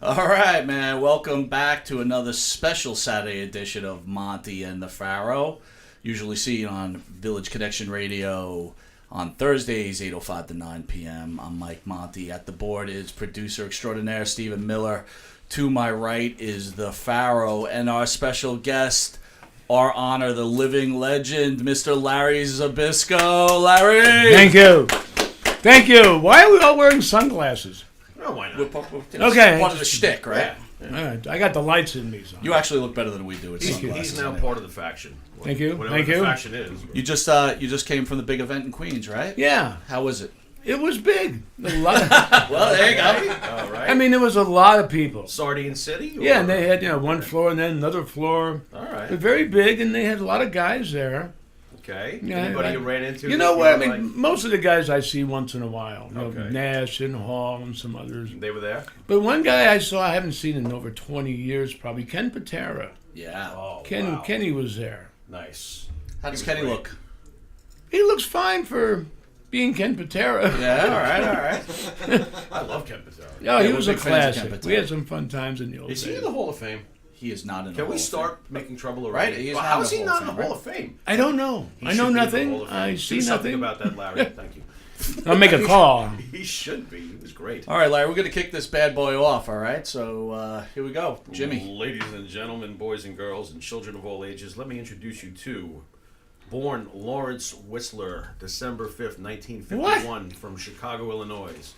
All right, man. Welcome back to another special Saturday edition of Monte and the Pharaoh. Usually seen on Village Connection Radio on Thursdays, 8:05 to 9 p.m. I'm Mike Monte. At the board is producer extraordinaire Stephen Miller. To my right is the Pharaoh and our special guest, our honor, the living legend, Mr. Larry Zbyszko. Larry! Thank you. Thank you. Why are we all wearing sunglasses? Oh, why not? Okay. Part of the shtick, right? Yeah. All right. I got the lights in me. So. You actually look better than we do with sunglasses. He's now part of the faction. Thank you. Whatever Thank the you. faction is. You just came from the big event in Queens, right? Yeah. How was it? It was big. A lot. Well, there you go. All right. I mean, there was a lot of people. Sardine City? Or? Yeah, and they had one floor and then another floor. All They're right. very big, and they had a lot of guys there. Okay. Yeah, Anybody you ran into? You know what? I mean, like? most of the guys I see once in a while. Okay. Nash and Hall and some others. They were there? But one guy I saw, I haven't seen in over 20 years, probably Ken Patera. Yeah. Oh, Ken, wow. Kenny was there. Nice. How does He was Kenny great. look? He looks fine for being Ken Patera. Yeah, all right. I love Ken Patera. Oh, Yeah, he we're was a big fans of Ken classic. Patera. We had some fun times in the old Is days. he in the Hall of Fame? He is not in the Can Hall we of start making trouble Right, already? he's Well, not how in is the he Hall of not in the Fame, Hall of Fame? I don't know. He I should know be in the nothing. Hall of Fame. I Do see something nothing. about that, Larry. Thank you. I'll make a call. He should be. He was great. Fame. All right, Larry, we're going to kick this bad boy off, all right? So here we go. Jimmy. Ladies and gentlemen, boys and girls, and children of all ages, let me introduce you to born Lawrence Whistler, December 5th, 1951, from Chicago, Illinois.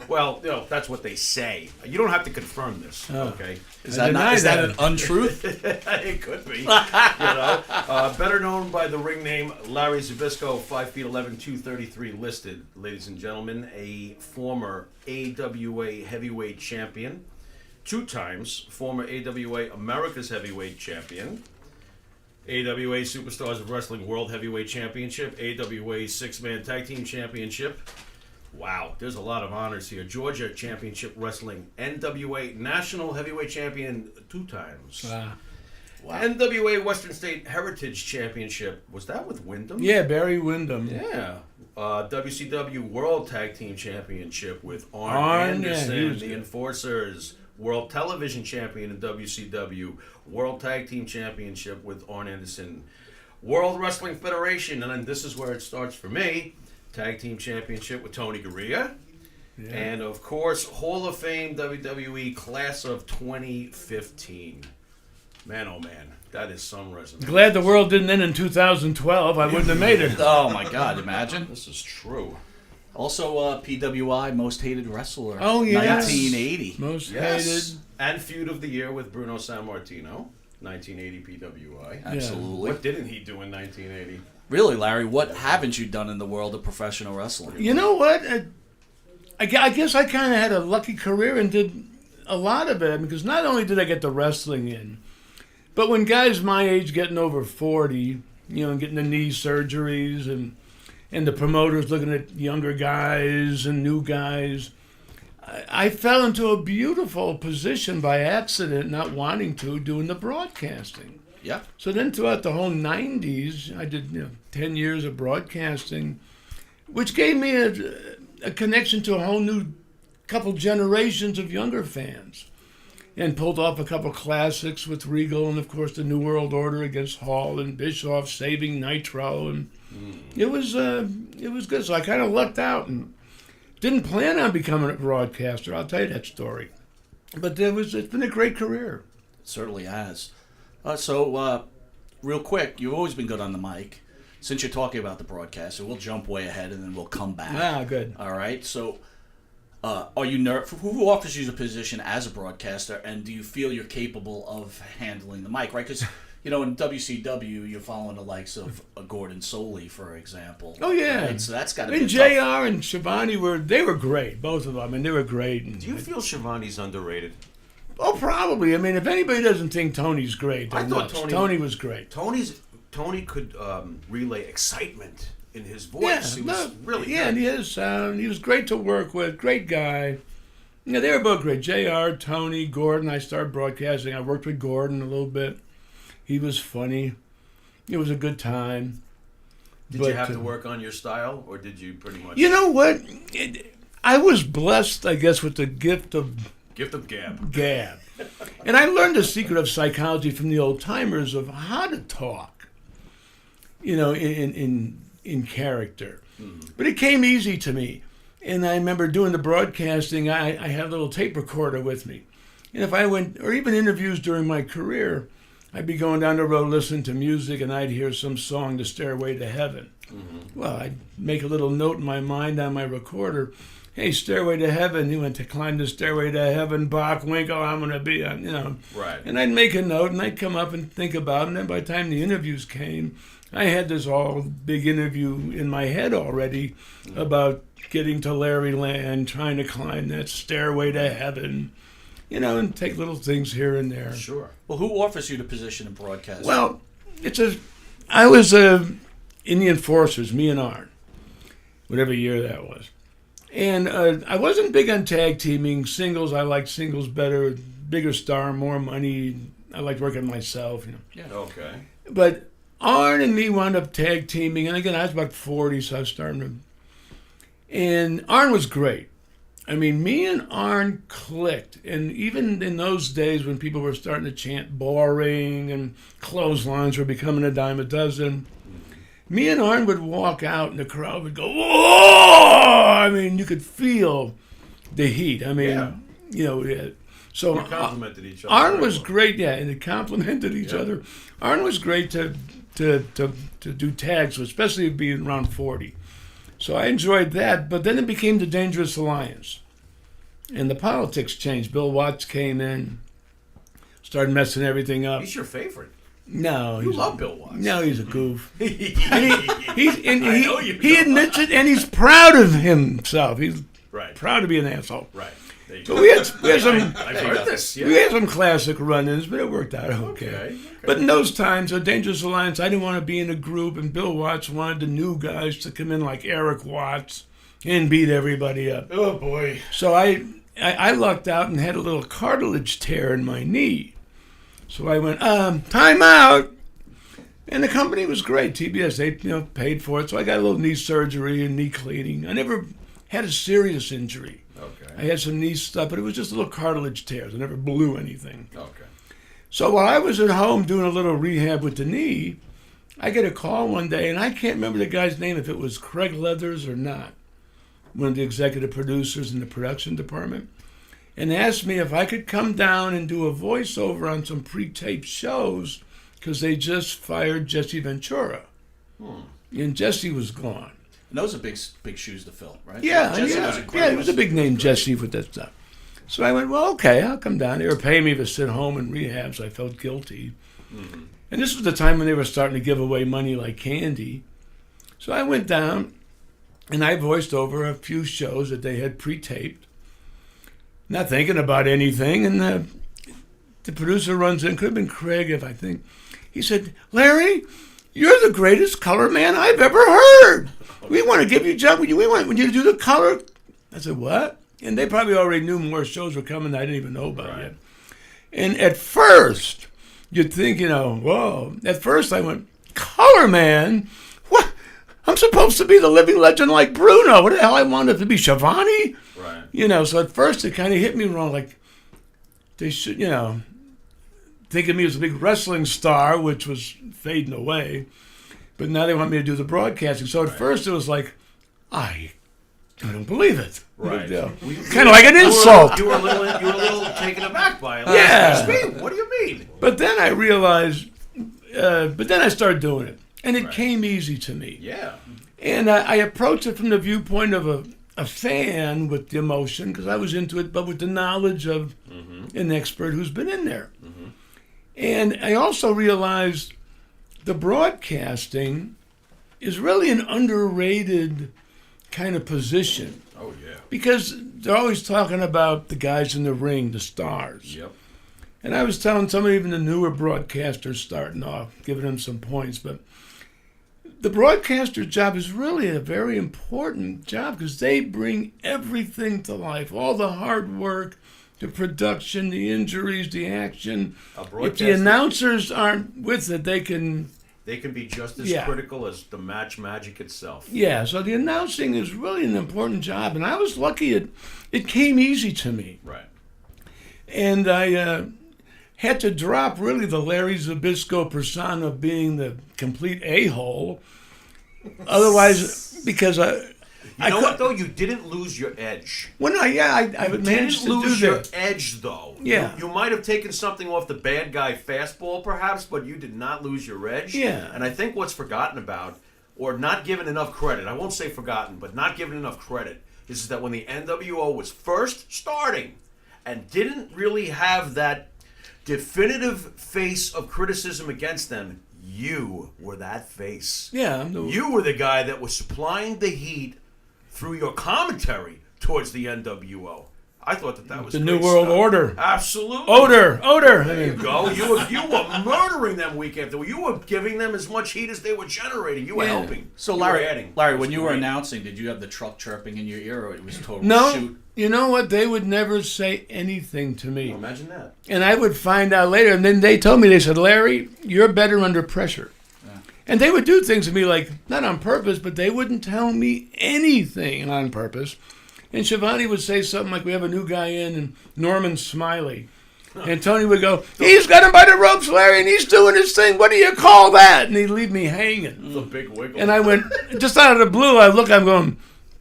Well, that's what they say. You don't have to confirm this, okay? Is I that deny that. an untruth? It could be. Better known by the ring name Larry Zbyszko, 5 feet 11, 233 listed, ladies and gentlemen, a former AWA heavyweight champion, 2 times former AWA America's heavyweight champion, AWA Superstars of Wrestling World Heavyweight Championship, AWA Six-Man Tag Team Championship. Wow, there's a lot of honors here. Georgia Championship Wrestling, NWA National Heavyweight Champion 2 times. Wow. NWA Western State Heritage Championship. Was that with Wyndham? Yeah, Barry Windham. Yeah. WCW World Tag Team Championship with Arn Arn, yeah, Anderson, he was the good. Enforcers. World Television Champion in WCW. World Tag Team Championship with Arn Anderson. World Wrestling Federation, and then this is where it starts for me. Tag Team Championship with Tony Gurria. Yeah. And, of course, Hall of Fame WWE Class of 2015. Man, oh man, that is some resume. Glad the world didn't end in 2012. I wouldn't have made it. Oh, my God, imagine. This is true. Also, PWI, Most Hated Wrestler. Oh, yes. 1980. Most Yes. hated. And Feud of the Year with Bruno Sammartino, 1980 PWI. Absolutely. What didn't he do in 1980? Really, Larry, what haven't you done in the world of professional wrestling? You know what? I guess I kind of had a lucky career and did a lot of it. Because not only did I get the wrestling in, but when guys my age getting over 40, and getting the knee surgeries and the promoters looking at younger guys and new guys, I fell into a beautiful position by accident, not wanting to, doing the broadcasting. Yeah. So then throughout the whole 90s, I did 10 years of broadcasting, which gave me a connection to a whole new couple generations of younger fans. And pulled off a couple classics with Regal and, of course, the New World Order against Hall and Bischoff, saving Nitro. And it was good. So I kind of lucked out and didn't plan on becoming a broadcaster. I'll tell you that story. But it's been a great career. It certainly has. Real quick, you've always been good on the mic. Since you're talking about the broadcast, so we'll jump way ahead and then we'll come back. Ah, good. All right. So, are you who offers you the position as a broadcaster, and do you feel you're capable of handling the mic? Right? Because in WCW, you're following the likes of Gordon Soley, for example. Oh yeah. Right? So that's got to I be mean, JR and Shivani were great, both of them. I mean, they were great. And, Do you feel Shivani's underrated? oh, probably. I mean, if anybody doesn't think Tony's great, they're I thought nuts. Tony- Tony was great. Tony could relay excitement in his voice. He was really and good. his sound. He was great to work with. Great guy. Yeah, they were both great. JR, Tony, Gordon. I started broadcasting. I worked with Gordon a little bit. He was funny. It was a good time. Did you have to work on your style, or did you pretty much? You know what? I was blessed, I guess, with the gift of Gift of gab. Gab. And I learned the secret of psychology from the old timers of how to talk, in character. But it came easy to me. And I remember doing the broadcasting, I had a little tape recorder with me. And if I went, or even interviews during my career, I'd be going down the road listening to music and I'd hear some song, The Stairway to Heaven. Well, I'd make a little note in my mind on my recorder. Hey, Stairway to Heaven, you went to climb the Stairway to Heaven, Bach, Winkle, I'm going to be, Right. And I'd make a note and I'd come up and think about it. And then by the time the interviews came, I had this all big interview in my head already about getting to Larry Land, trying to climb that Stairway to Heaven, and take little things here and there. Sure. Well, who offers you the position of broadcaster? Well, I was Indian Forces, me and Arn, whatever year that was. And I wasn't big on tag teaming. Singles, I liked singles better. Bigger star, more money. I liked working myself, Yeah. Okay. But Arn and me wound up tag teaming. And again, I was about 40, so I was starting to... And Arn was great. I mean, me and Arn clicked. And even in those days when people were starting to chant boring and clotheslines were becoming a dime a dozen, me and Arn would walk out and the crowd would go, whoa! I mean, you could feel the heat. I mean, So You complimented each other. Arn was great, and they complimented each other. Arn was great to do tags, especially being around 40. So I enjoyed that, but then it became the Dangerous Alliance. And the politics changed. Bill Watts came in, started messing everything up. He's your favorite. No, You love Bill Watts. No, he's a goof. I know you He don't. admits it, and he's proud of himself. He's Right. proud to be an asshole. Right. There you So go. we had some I've heard this. Yeah. we had some classic run-ins, but it worked out okay. Okay. But in those times, a Dangerous Alliance, I didn't want to be in a group, and Bill Watts wanted the new guys to come in like Eric Watts and beat everybody up. Oh boy. So I lucked out and had a little cartilage tear in my knee. So I went, time out. And the company was great. TBS, they paid for it. So I got a little knee surgery and knee cleaning. I never had a serious injury. Okay. I had some knee stuff, but it was just little cartilage tears. I never blew anything. Okay. So while I was at home doing a little rehab with the knee, I get a call one day, and I can't remember the guy's name, if it was Craig Leathers or not, one of the executive producers in the production department, and asked me if I could come down and do a voiceover on some pre-taped shows because they just fired Jesse Ventura. And Jesse was gone. And those are big shoes to fill, right? Yeah, Jesse yeah. was Yeah, incredible. it was a big name, Jesse, with that stuff. So I went, well, okay, I'll come down. They were paying me to sit home in rehab, so I felt guilty. And this was the time when they were starting to give away money like candy. So I went down, and I voiced over a few shows that they had pre-taped, not thinking about anything. And the producer runs in, could have been Craig, if I think. He said, Larry, you're the greatest color man I've ever heard. We want to give you a job. We want you to do the color. I said, what? And they probably already knew more shows were coming that I didn't even know about yet. And at first, you'd think, whoa. At first I went, color man? What? I'm supposed to be the living legend like Bruno. What the hell I wanted to be, Shivani? Right. So at first it kind of hit me wrong. Like, they should, think of me as a big wrestling star, which was fading away. But now they want me to do the broadcasting. So at first it was like, I don't believe it. Right. Kind of like an insult. You were a little taken aback by it. Yeah. What do you mean? But then I realized, I started doing it. And it Right. came easy to me. Yeah. And I approached it from the viewpoint of a fan with the emotion, because I was into it, but with the knowledge of an expert who's been in there. And I also realized the broadcasting is really an underrated kind of position. Oh yeah. Because they're always talking about the guys in the ring, the stars. Yep. And I was telling some of even the newer broadcasters starting off, giving them some points, but the broadcaster's job is really a very important job because they bring everything to life, all the hard work, the production, the injuries, the action. If the announcers aren't with it, they can be just as critical as the match magic itself. Yeah, so the announcing is really an important job, and I was lucky it came easy to me. Right. And I had to drop really the Larry Zbyszko persona of being the complete a-hole. Otherwise, because You know what, though? You didn't lose your edge. Well, no, yeah, I You managed didn't to do lose your that. edge, though. Yeah. You might have taken something off the bad guy fastball, perhaps, but you did not lose your edge. Yeah. And I think what's forgotten about, or not given enough credit, I won't say forgotten, but not given enough credit, is that when the NWO was first starting and didn't really have that definitive face of criticism against them, you were that face. Yeah. You were the guy that was supplying the heat through your commentary towards the NWO. I thought that was the great New World stuff. Order. Absolutely. Odor. There you go. You were murdering them week after week. You were giving them as much heat as they were generating. You were Yeah. helping. So You were adding. Larry, It was when you were great. announcing, did you have the truck chirping in your ear, or it was total No, shoot? you know what? They would never say anything to me. Well, imagine that. And I would find out later. And then they told me, they said, Larry, you're better under pressure. Yeah. And they would do things to me like, not on purpose, but they wouldn't tell me anything on purpose. And Shivani would say something like, we have a new guy in, and Norman Smiley. And Tony would go, he's got him by the ropes, Larry, and he's doing his thing. What do you call that? And he'd leave me hanging. The big wiggle. And I went, just out of the blue, I look, I'm going,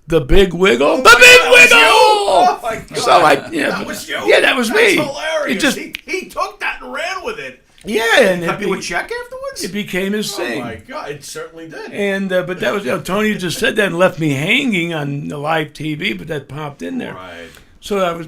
the big wiggle? The big that was wiggle! you! Oh, my God. So That was you? Yeah, that was me. That's hilarious. It just, he took that and ran with it. yeah, and Cut you a check afterwards? it became his Oh, thing. my God. It certainly did. And but that was, Tony just said that and left me hanging on the live TV, but that popped in there. Right. So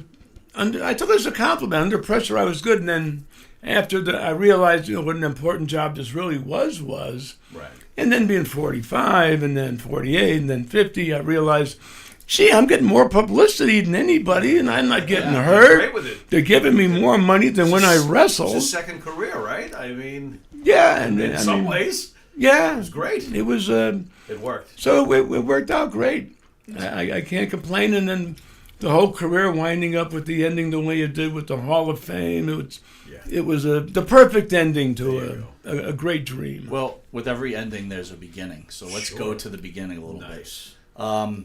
I took it as a compliment. Under pressure, I was good. And then after I realized, what an important job this really was. Right. And then being 45, and then 48, and then 50, I realized, gee, I'm getting more publicity than anybody, and I'm not getting Great hurt. with it. They're giving me more money than when I It's wrestled. his second career, right? I mean, Yeah, and in some ways, yeah, it's great. it was. It worked. So it worked out great. I can't complain. And then the whole career winding up with the ending the way it did with the Hall of Fame. It was the perfect ending to a great dream. Well, with every ending, there's a beginning. So let's go to the beginning a little Nice. bit.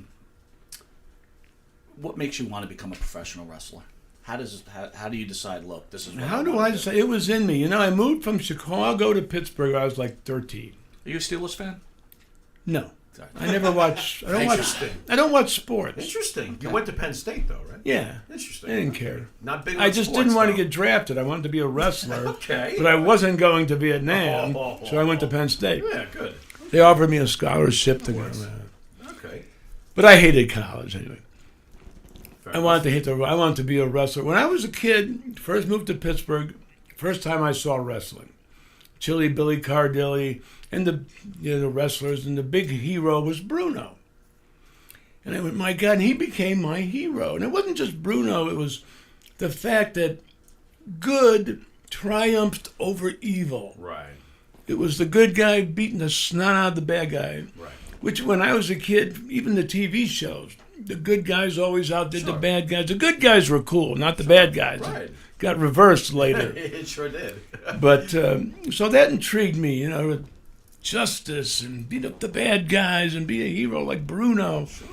What makes you want to become a professional wrestler? How do you decide, look, this is what How I do want I to say? It was in me. I moved from Chicago to Pittsburgh. I was like 13. Are you a Steelers fan? No, I never watch. I don't watch. Interesting. I don't watch sports. Interesting. You went to Penn State, though, right? Yeah, Interesting. I didn't care. Not big on I just sports, didn't want to though. get drafted. I wanted to be a wrestler. Okay. But I wasn't going to Vietnam, so I went to Penn State. Yeah, good. They offered me a scholarship to go. Okay. But I hated college anyway. Fair I wanted to be a wrestler. When I was a kid, first moved to Pittsburgh, first time I saw wrestling. Chili Billy Cardilli and the wrestlers, and the big hero was Bruno. And I went, my God, and he became my hero. And it wasn't just Bruno, it was the fact that good triumphed over evil. Right. It was the good guy beating the snot out of the bad guy. Right. Which, when I was a kid, even the TV shows, the good guys always outdid the Sure. bad guys. The good guys were cool, not the bad guys. Right. It got reversed later. It sure did. But, so that intrigued me, justice and beat up the bad guys and be a hero like Bruno. Sure.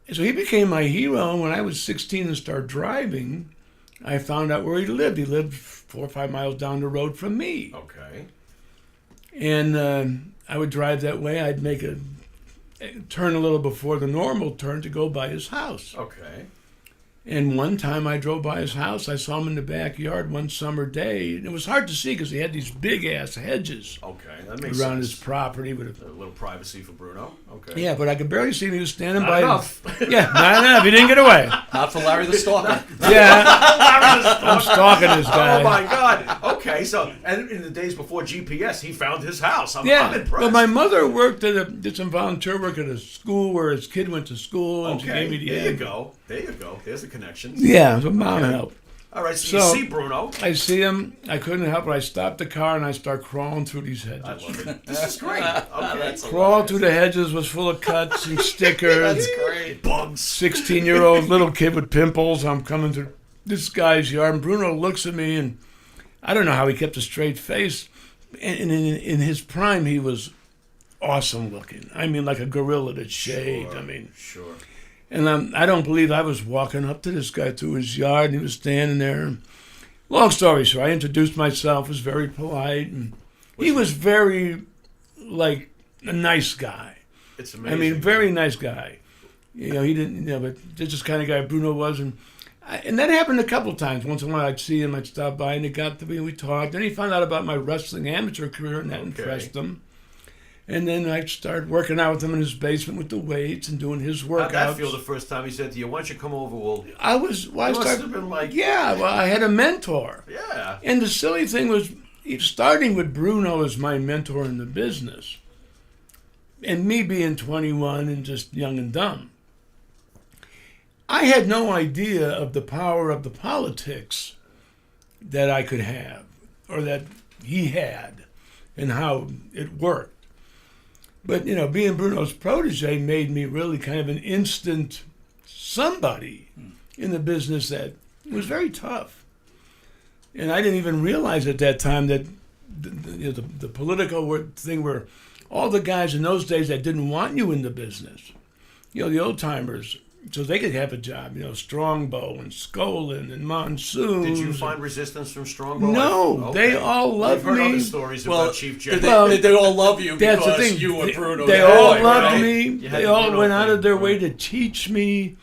And so he became my hero. And when I was 16 and started driving, I found out where he lived. He lived 4 or 5 miles down the road from me. Okay. And I would drive that way. I'd make a turn a little before the normal turn to go by his house. Okay. And one time I drove by his house. I saw him in the backyard one summer day. And it was hard to see because he had these big-ass hedges Okay. That makes around sense. his property. With A little privacy for Bruno. Okay. yeah, but I could barely see him. He was standing Not by. enough. Yeah, not enough. He didn't get away. Not for Larry the Stalker. Yeah, I'm stalking this guy. Oh my God! Okay, so and in the days before GPS, he found his house. I'm Yeah, impressed. well, my mother worked did some volunteer work at a school where his kid went to school, and she Okay, gave me the there you ad. go. There you go. There's the connection. Yeah, so mom Okay. helped. All right, so, So- you see Bruno. I see him. I couldn't help it. I stopped the car and I start crawling through these hedges. I love it. This is great. Okay. Crawl through the hedges was full of cuts and stickers. That's great. Bugs. 16-year-old little kid with pimples. I'm coming through this guy's yard, and Bruno looks at me, and I don't know how he kept a straight face. And in his prime, he was awesome looking. I mean, like a gorilla that shaved. Sure. I mean, Sure. And I don't believe I was walking up to this guy through his yard, and he was standing there. Long story short, I introduced myself, was very polite, and he was very, like, a nice guy. It's amazing. I mean, very nice guy. You know, he didn't, you know, but this is the kind of guy Bruno was. And that happened a couple times. Once in a while I'd see him, I'd stop by, and it got to me, and we talked. Then he found out about my wrestling amateur career, and that impressed him. And then I started working out with him in his basement with the weights and doing his workouts. How'd that feel the first time he said to you, why don't you come over? I must have been like... Yeah, well, I had a mentor. Yeah. And the silly thing was, starting with Bruno as my mentor in the business, and me being 21 and just young and dumb, I had no idea of the power of the politics that I could have, or that he had, and how it worked. But, you know, being Bruno's protege made me really kind of an instant somebody in the business that was very tough. And I didn't even realize at that time that the political thing where all the guys in those days that didn't want you in the business, you know, the old timers, so they could have a job, you know, Strongbow and Skolin and Monsoon. Did you find resistance from Strongbow? No, they all loved me. I've heard other stories about Chief Jay. They all love you that's because the thing. you were Bruno. They all loved me. You had They the all Bruno went out of thing, their right. way to teach me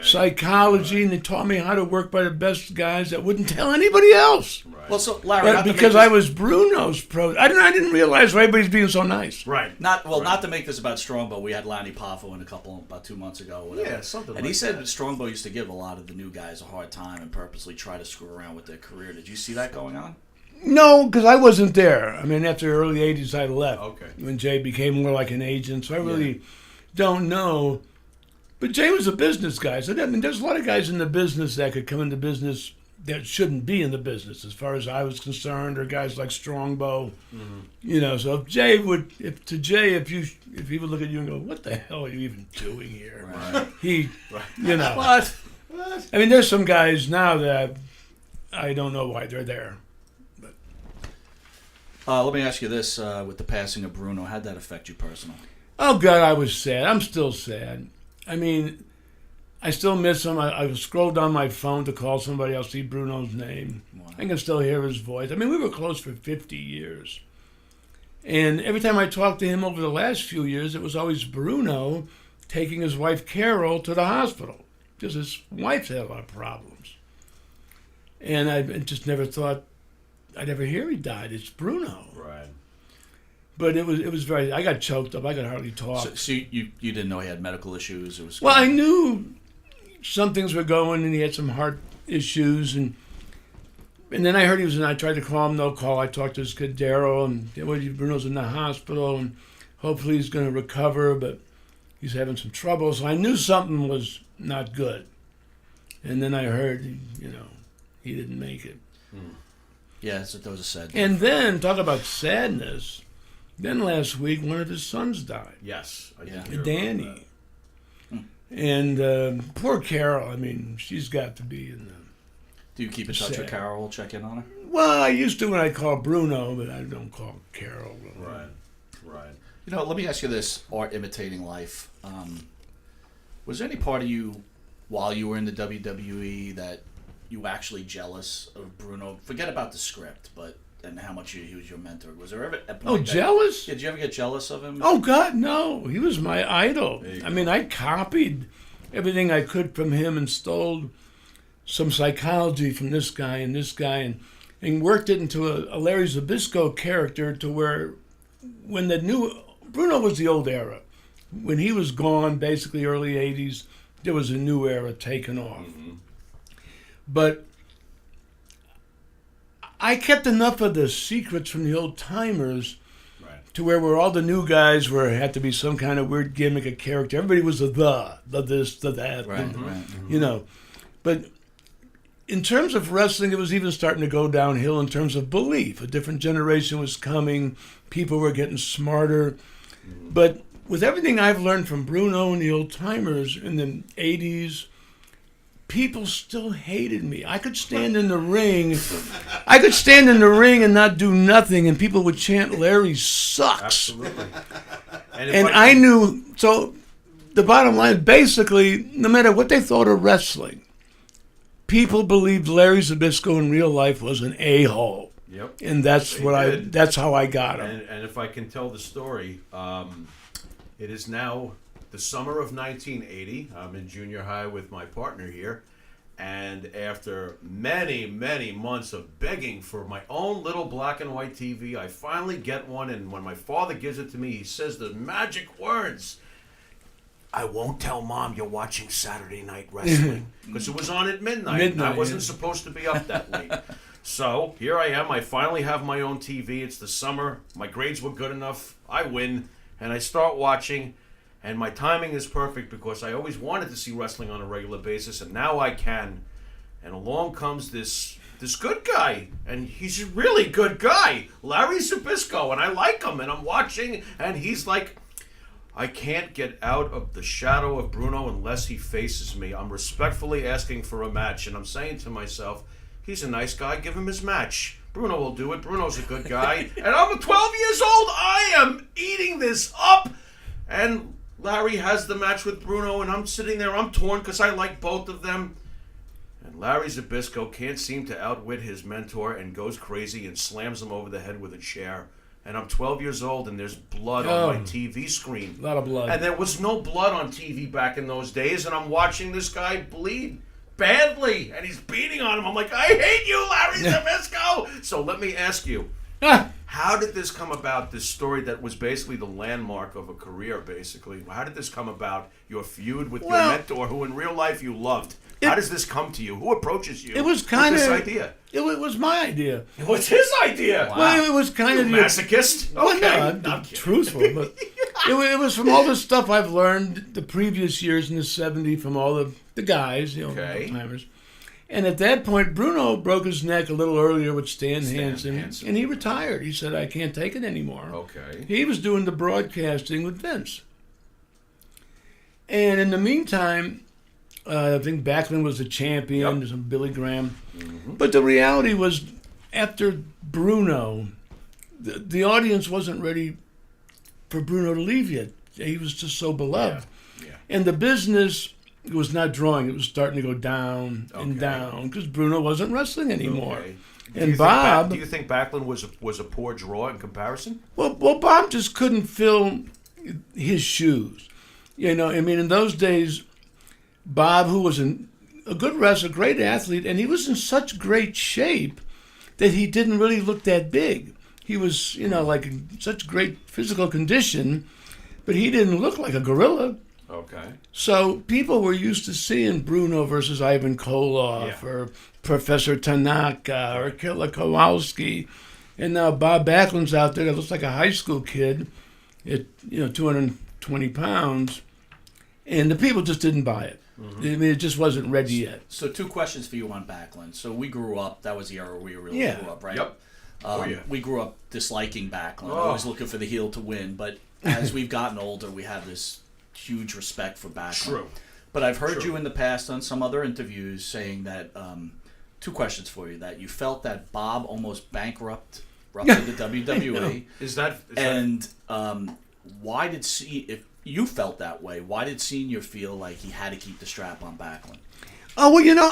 psychology, and they taught me how to work by the best guys that wouldn't tell anybody else. Right. Well, so Larry, But not to because make I was Bruno's pro, I didn't realize why everybody's being so nice. Right. not to make this about Strongbow. We had Lanny Poffo in about 2 months ago. Or whatever. Yeah, something and like he said that. Strongbow used to give a lot of the new guys a hard time and purposely try to screw around with their career. Did you see that going on? No, because I wasn't there. I mean, after the early 80s, I left. Okay. When Jay became more like an agent, so I really don't know. But Jay was a business guy. So, I mean, there's a lot of guys in the business that could come into business that shouldn't be in the business, as far as I was concerned, or guys like Strongbow. Mm-hmm. You know, so if he would look at you and go, "What the hell are you even doing here?" Right. You know. What? I mean, there's some guys now that I don't know why they're there. Let me ask you this: with the passing of Bruno, how'd that affect you personally? Oh God, I was sad. I'm still sad. I mean, I still miss him. I scrolled down my phone to call somebody. I'll see Bruno's name. Wow. I can still hear his voice. I mean, we were close for 50 years. And every time I talked to him over the last few years, it was always Bruno taking his wife Carol to the hospital because his wife had a lot of problems. And I just never thought I'd ever hear he died. It's Bruno. Right. But it was very. I got choked up. I could hardly talk. So you didn't know he had medical issues? Well, I knew some things were going, and he had some heart issues, and then I heard he was. And I tried to call him. No call. I talked to his kid Daryl, and Bruno's in the hospital, and hopefully he's going to recover, but he's having some trouble. So I knew something was not good. And then I heard, he didn't make it. Yeah, that was a sad day. And then talk about sadness. Then last week, one of his sons died. Yes, I did hear about Danny. And poor Carol. I mean, she's got to be in the. Do you keep in touch with Carol? Check in on her? Well, I used to when I call Bruno, but I don't call Carol. Right. Let me ask you this: art imitating life. Was there any part of you, while you were in the WWE, that you were actually jealous of Bruno? Forget about the script, and how much he was your mentor. Was there ever a point jealous? Did you ever get jealous of him? Oh, God, no. He was my idol. I mean, I copied everything I could from him and stole some psychology from this guy and worked it into a Larry Zbyszko character to where when Bruno was the old era. When he was gone, basically early 80s, there was a new era taken off. Mm-hmm. But I kept enough of the secrets from the old timers to where all the new guys had to be some kind of weird gimmick, a character. Everybody was the this, the that. Right. Mm-hmm. But in terms of wrestling, it was even starting to go downhill in terms of belief. A different generation was coming. People were getting smarter. Mm-hmm. But with everything I've learned from Bruno and the old timers in the 80s, people still hated me. I could stand in the ring. And not do nothing, and people would chant, "Larry sucks." Absolutely. And I knew. So the bottom line, basically, no matter what they thought of wrestling, people believed Larry Zbyszko in real life was an a-hole. Yep. And that's that's how I got him. And if I can tell the story, it is now the summer of 1980. I'm in junior high with my partner here. And after many, many months of begging for my own little black and white TV, I finally get one. And when my father gives it to me, he says the magic words, "I won't tell Mom you're watching Saturday Night Wrestling." Because it was on at midnight. I wasn't supposed to be up that late. So here I am. I finally have my own TV. It's the summer. My grades were good enough. I win. And I start watching. And my timing is perfect because I always wanted to see wrestling on a regular basis. And now I can. And along comes this good guy. And he's a really good guy. Larry Zbyszko. And I like him. And I'm watching. And he's like, I can't get out of the shadow of Bruno unless he faces me. I'm respectfully asking for a match. And I'm saying to myself, he's a nice guy. Give him his match. Bruno will do it. Bruno's a good guy. And I'm 12 years old. I am eating this up. And Larry has the match with Bruno. And I'm sitting there. I'm torn because I like both of them. And Larry Zbyszko can't seem to outwit his mentor and goes crazy and slams him over the head with a chair. And I'm 12 years old and there's blood on my TV screen. A lot of blood. And there was no blood on TV back in those days. And I'm watching this guy bleed badly, and he's beating on him. I'm like, I hate you, Larry Zbyszko. So let me ask you, how did this come about, this story that was basically the landmark of a career, basically? How did this come about, your feud with your mentor, who in real life you loved? How does this come to you? Who approaches you? It was kind of this idea. It was my idea. It was his idea. Wow. Well, it was kind of masochist. Well, Okay, no, I'm truthful, but it was from all the stuff I've learned the previous years in the '70s from all the guys, the timers. And at that point, Bruno broke his neck a little earlier with Stan Hansen, and he retired. He said, "I can't take it anymore." Okay. He was doing the broadcasting with Vince, and in the meantime, I think Backlund was the champion. There's some Billy Graham. Mm-hmm. But the reality was, after Bruno, the audience wasn't ready for Bruno to leave yet. He was just so beloved. Yeah. And the business was not drawing. It was starting to go down and down because Bruno wasn't wrestling anymore. Okay. And Bob... do you think Backlund was a poor draw in comparison? Well, Bob just couldn't fill his shoes. You know, I mean, in those days... Bob, who was a good wrestler, great athlete, and he was in such great shape that he didn't really look that big. He was, like in such great physical condition, but he didn't look like a gorilla. Okay. So people were used to seeing Bruno versus Ivan Koloff or Professor Tanaka or Killer Kowalski. And now Bob Backlund's out there that looks like a high school kid at 220 pounds, and the people just didn't buy it. Mm-hmm. I mean, it just wasn't ready yet. So 2 questions for you on Backlund. So we grew up, that was the era we really grew up, right? Yep. We grew up disliking Backlund, always looking for the heel to win. But as we've gotten older, we have this huge respect for Backlund. True. But I've heard you in the past on some other interviews saying that, 2 questions for you, that you felt that Bob almost bankrupted the WWE. Is that why did if you felt that way, why did Senior feel like he had to keep the strap on Backlund? Oh, well,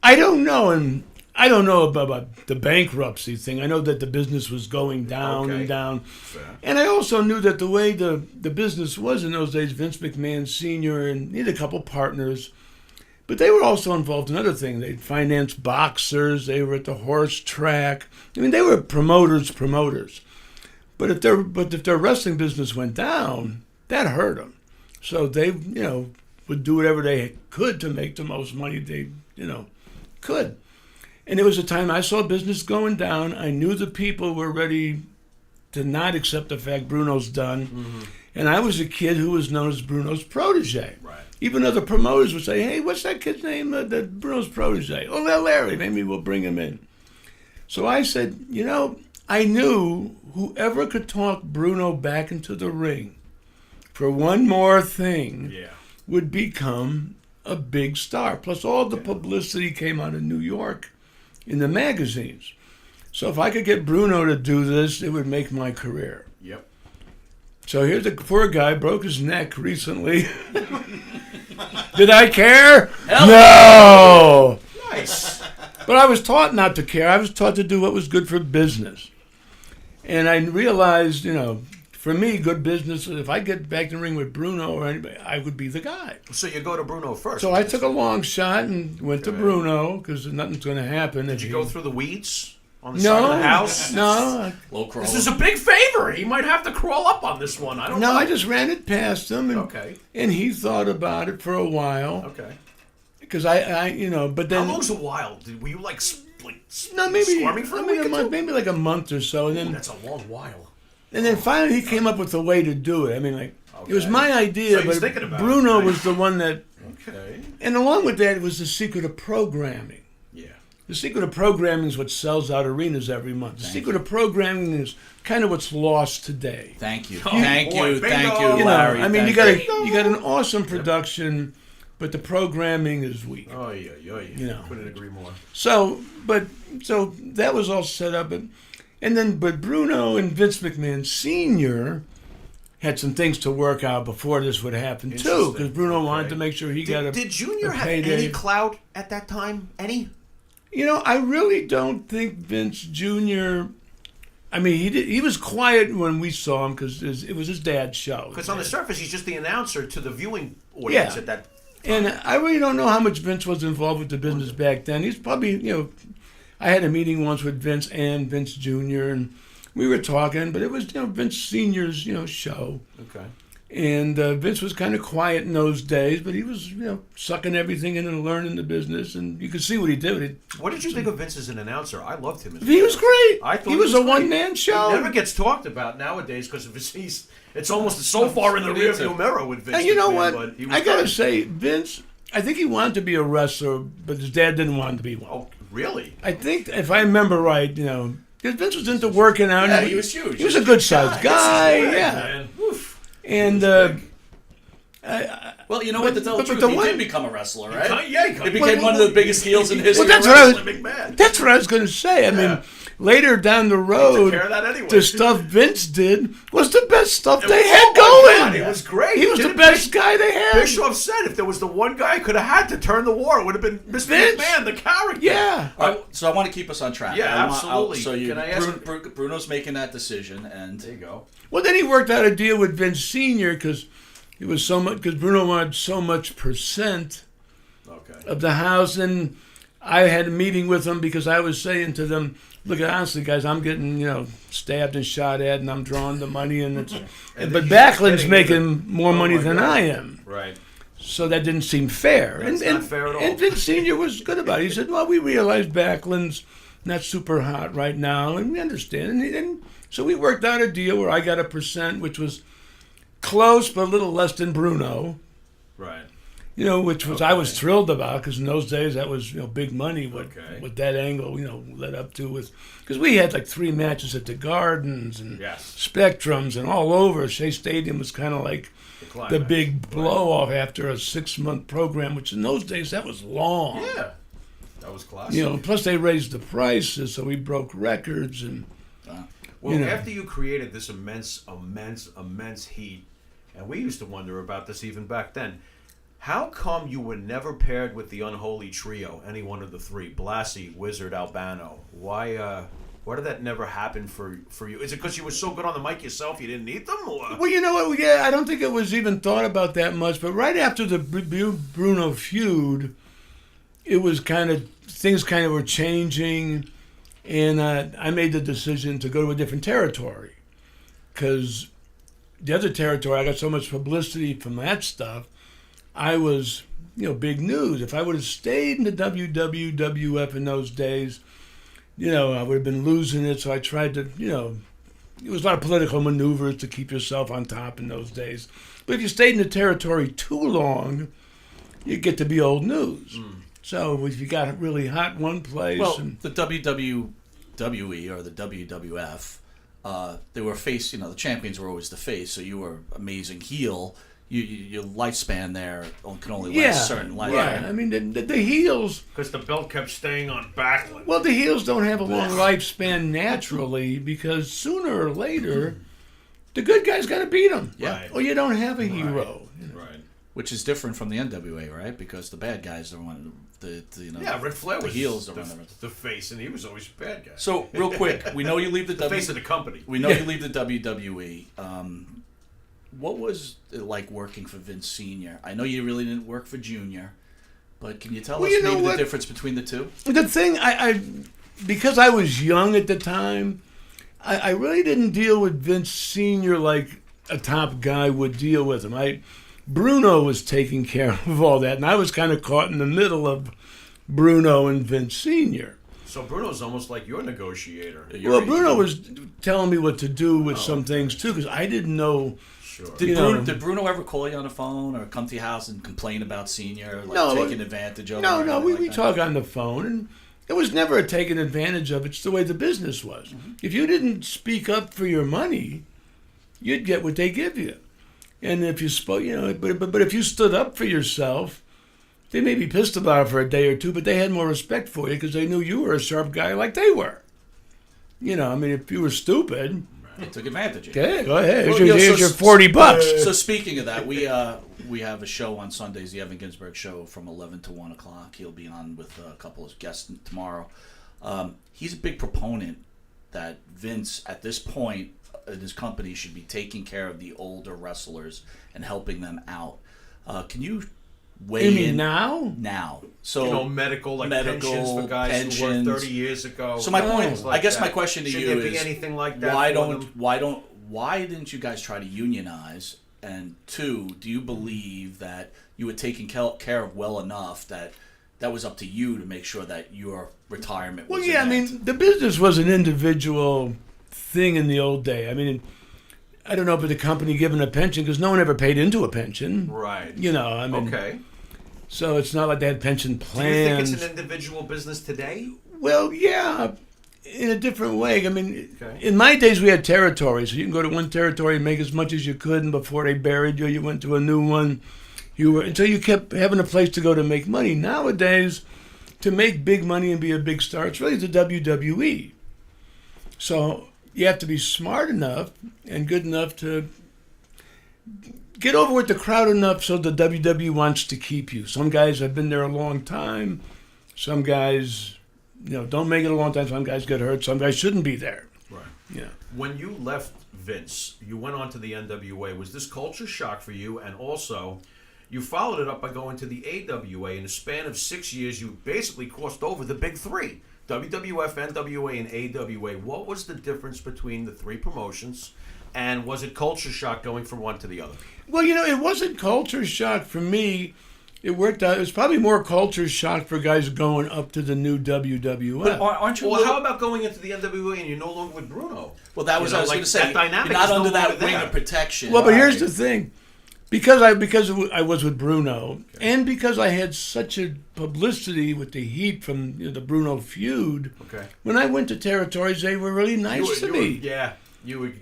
I don't know, and I don't know about the bankruptcy thing. I know that the business was going down and down. Fair. And I also knew that the way the business was in those days, Vince McMahon Sr. and he had a couple partners, but they were also involved in other things. They financed boxers. They were at the horse track. I mean, they were promoters. But if their wrestling business went down, that hurt them. So they, would do whatever they could to make the most money they, could. And it was a time I saw business going down. I knew the people were ready to not accept the fact Bruno's done. Mm-hmm. And I was a kid who was known as Bruno's protege. Right. Even though the promoters would say, hey, what's that kid's name? Bruno's protege. Oh, Larry, maybe we'll bring him in. So I said, I knew whoever could talk Bruno back into the ring for one more thing would become a big star. Plus all the publicity came out of New York in the magazines. So if I could get Bruno to do this, it would make my career. Yep. So here's a poor guy, broke his neck recently. Did I care? No! Nice. But I was taught not to care. I was taught to do what was good for business. And I realized, for me, good business, if I get back in the ring with Bruno or anybody, I would be the guy. So you go to Bruno first. So I took a long shot and went to Bruno because nothing's going to happen. Did you go through the weeds on the side of the house? No. Low crawl. This is a big favor. He might have to crawl up on this one. I don't know. No, I just ran it past him. And, Okay. And he thought about it for a while. Okay. Because but then... How long's a while? Were you No, maybe squirming for a week or two? maybe like a month or so. And then, That's a long while. and then finally he came up with a way to do it. I mean, it was Okay. my idea, So he was but thinking about it. Bruno Nice. was the one that... Okay. And along with that was the secret of programming. Yeah. The secret of programming is what sells out arenas every month. The secret of programming is kind of what's lost today. Thank you. Oh, Thank boy, you. Thank bingo. you, Larry. I mean, Thank you got an awesome production, but the programming is weak. Oh, yeah. Couldn't agree more. So that was all set up, but Bruno and Vince McMahon Sr. had some things to work out before this would happen too, Interesting. because Bruno wanted Okay. to make sure he got a Did Junior have payday. any clout at that time? Any? I really don't think Vince Jr. I mean, he was quiet when we saw him because it was his dad's show. Because on the surface, he's just the announcer to the viewing audience Yeah. at that. And I really don't know how much Vince was involved with the business back then. He's probably, I had a meeting once with Vince and Vince Jr. and we were talking, but it was, Vince Sr.'s, show. Okay. And Vince was kind of quiet in those days, but he was, sucking everything in and learning the business, and you could see what he did. What did you think of Vince as an announcer? I loved him. He was great. I thought he was a great. one-man show. It never gets talked about nowadays because it's almost so far in the rearview mirror with Vince. And you know McMahon, what? but he was I gotta great. say, Vince, I think he wanted to be a wrestler, but his dad didn't want him to be one. Oh, really? I think, if I remember right, because Vince was into working out. Yeah, and he was huge. He was a good-sized guy, This is yeah. man. Oof. And Well, you know what? To tell the but truth, the he one- did become a wrestler, right? Yeah, He became one of the biggest heels in history. Well, that's of what I was- wrestling. McMahon. that's what I was going to say. I mean, later down the Took road, care of that anyway. the stuff Vince did was the best stuff It they was- had oh my going. God, it was great. He was the Didn't best guy they had. Bischoff said if there was the one guy could have had to turn the war, it would have been Mr. Vince. McMahon, the character. Yeah. All right, so I want to keep us on track. Yeah, I want- absolutely. So Can I ask- Bruno's making that decision, and There you go. Well, then he worked out a deal with Vince Sr. because it was so much. Because Bruno wanted so much percent Okay. of the house, and I had a meeting with them because I was saying to them, "Look, honestly, guys, I'm getting stabbed and shot at, and I'm drawing the money, and it's And but he's Backlund's getting making more Oh money my than God. I am." Right. So that didn't seem fair. That's not fair at all. And Vince Sr. was good about it. He said, "Well, we realize Backlund's not super hot right now, and we understand." And so we worked out a deal where I got a percent, which was close but a little less than Bruno. Right. Which was I was thrilled about because in those days that was big money. Okay. What that angle led up to was because we had like 3 matches at the Gardens and Yes. Spectrums and all over. Shea Stadium was kind of like the climax. big blow off after a 6-month program, which in those days that was long. Yeah. That was classic. Plus they raised the prices, so we broke records and. Well, you know. after you created this immense heat, and we used to wonder about this even back then, how come you were never paired with the unholy trio, any one of the three, Blassie, Wizard, Albano? Why did that never happen for you? Is it because you were so good on the mic yourself you didn't need them? Or? Well, you know what? Yeah, I don't think it was even thought about that much. But right after the Bruno feud, it was things were changing, and I made the decision to go to a different territory because the other territory I got so much publicity from that stuff. I was, big news. If I would have stayed in the WWF in those days, I would have been losing it. So I tried to, it was a lot of political maneuvers to keep yourself on top in those days. But if you stayed in the territory too long, you get to be old news. So if you got really hot in one place. well, the WWE or the WWF, they were face. The champions were always the face. So you were amazing heel. Your lifespan there can only last a certain life. Yeah, I mean, the heels... Because the belt kept staying on Backlund. Well, the heels don't have a long lifespan naturally because sooner or later, the good guy's got to beat him. Yeah. Right. Or you don't have a hero. Right. Which is different from the NWA, right? Because the bad guys are one Yeah, Ric Flair the was heels the face, and he was always a bad guy. So real quick, we know you leave the face of the company. We know you leave the WWE. What was it like working for Vince Sr.? I know you really didn't work for Junior, but can you tell us maybe the difference between the two? The thing, because I was young at the time, I really didn't deal with Vince Sr. like a top guy would deal with him. Bruno was taking care of all that, and I was kind of caught in the middle of Bruno and Vince Sr. So Bruno's almost like your negotiator. Well, Bruno was telling me what to do with some things, too, because I didn't know. Sure. Did Bruno ever call you on the phone or come to your house and complain about Senior, taking advantage of him? No, we talk on the phone, and it was never a taking advantage of. It's the way the business was. Mm-hmm. If you didn't speak up for your money, you'd get what they give you. And if you spoke, but if you stood up for yourself, they may be pissed about it for a day or two, but they had more respect for you because they knew you were a sharp guy like they were. If you were stupid, they took advantage of you. Okay, go ahead. Here's your $40. So speaking of that, we have a show on Sundays, the Evan Ginsberg Show, from 11 to 1 o'clock. He'll be on with a couple of guests tomorrow. He's a big proponent that Vince, at this point in his company, should be taking care of the older wrestlers and helping them out. Can you weigh in now? Now. So medical pensions for guys who worked 30 years ago. So my point, I guess my question to you is, be anything like that why didn't you guys try to unionize? And two, do you believe that you were taken care of well enough that was up to you to make sure that your retirement was the business was an individual thing in the old day. I don't know if the company given a pension because no one ever paid into a pension. Right. Okay. So it's not like they had pension plans. Do you think it's an individual business today? Well, yeah, in a different way. In my days we had territories. So you can go to one territory and make as much as you could, and before they buried you, you went to a new one. Until you kept having a place to go to make money. Nowadays, to make big money and be a big star, it's really the WWE. So you have to be smart enough and good enough to get over with the crowd enough so the WWE wants to keep you. Some guys have been there a long time. Some guys, don't make it a long time. Some guys get hurt. Some guys shouldn't be there. Right. Yeah. When you left Vince, you went on to the NWA. Was this culture shock for you? And also, you followed it up by going to the AWA. In a span of 6 years, you basically crossed over the big three. WWF, NWA, and AWA. What was the difference between the three promotions, and was it culture shock going from one to the other? Well, it wasn't culture shock for me. It worked out. It was probably more culture shock for guys going up to the new WWF. But aren't you? Well, how about going into the NWA and you're no longer with Bruno? Well, that was what I was going to say. That dynamic you're not is under no that ring there. of protection. Well, but here's the thing. Because I was with Bruno, and because I had such a publicity with the heat from the Bruno feud, when I went to territories, they were really nice to me.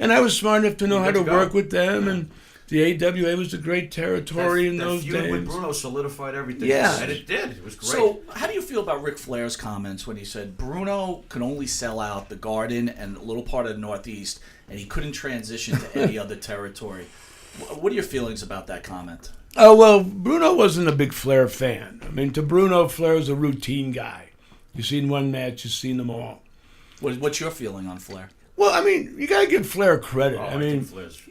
And I was smart enough to know how to work with them, and the AWA was a great territory in those days. That feud with Bruno solidified everything. Yeah. And it did. It was great. So, how do you feel about Ric Flair's comments when he said Bruno can only sell out the Garden and a little part of the Northeast, and he couldn't transition to any other territory? What are your feelings about that comment? Oh, well, Bruno wasn't a big Flair fan. To Bruno, Flair was a routine guy. You've seen one match, you've seen them all. What's your feeling on Flair? Well, you got to give Flair credit. Flair's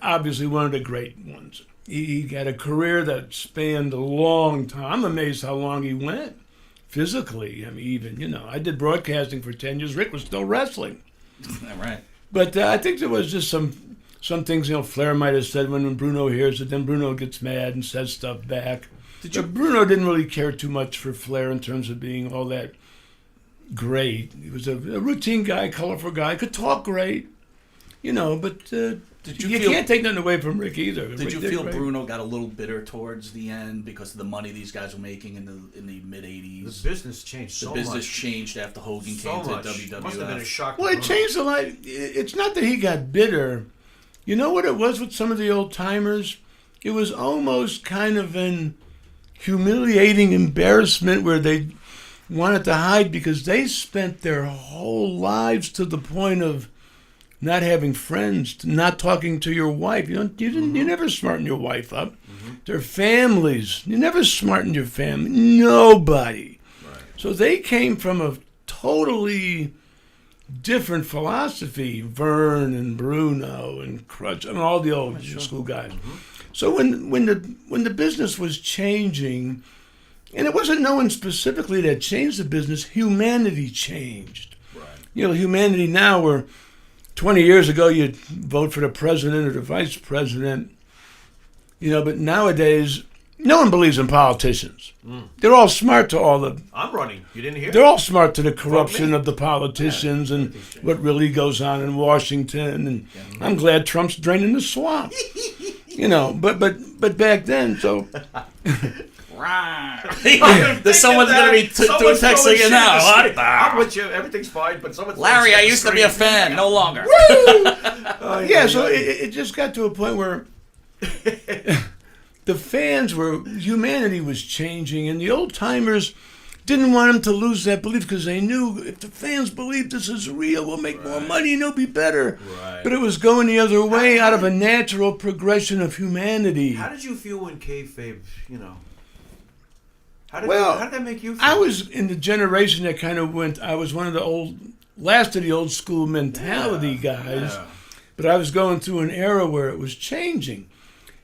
obviously one of the great ones. He had a career that spanned a long time. I'm amazed how long he went physically. I did broadcasting for 10 years. Rick was still wrestling. Right. But I think there was just some things, Flair might have said when Bruno hears it, then Bruno gets mad and says stuff back. Bruno didn't really care too much for Flair in terms of being all that great. He was a routine guy, colorful guy, could talk great, but you can't take nothing away from Rick either. Did you feel Bruno got a little bitter towards the end because of the money these guys were making in the mid-'80s? The business changed so much. The business changed after Hogan came to WWF. Must have been a shock. Well, it changed a lot. It's not that he got bitter. You know what it was with some of the old-timers? It was almost kind of an humiliating embarrassment where they wanted to hide because they spent their whole lives to the point of not having friends, not talking to your wife. You never smarten your wife up. Their families, you never smarten your family. Nobody. Right. So they came from a totally different philosophy. Vern and Bruno and Crutch and all the old school guys. So when the business was changing, and it wasn't no one specifically that changed the business, humanity changed. Right. Humanity now, where 20 years ago you'd vote for the president or the vice president, but nowadays no one believes in politicians. They're all smart to all the... I'm running. You didn't hear? They're all smart to the corruption of the politicians and what really goes on in Washington. And I'm glad Trump's draining the swamp. But back then, so... There's someone's going to be doing texting you now. I'm with you. Everything's fine, but someone's... Larry, I used to be a fan. No longer. So it just got to a point where the fans humanity was changing, and the old timers didn't want them to lose that belief because they knew if the fans believe this is real, we'll make more money and it'll be better. Right. But it was going the other way out of a natural progression of humanity. How did you feel when kayfabe, How did that make you feel? I was in the generation that kind of I was one of the last of the old school mentality guys, but I was going through an era where it was changing.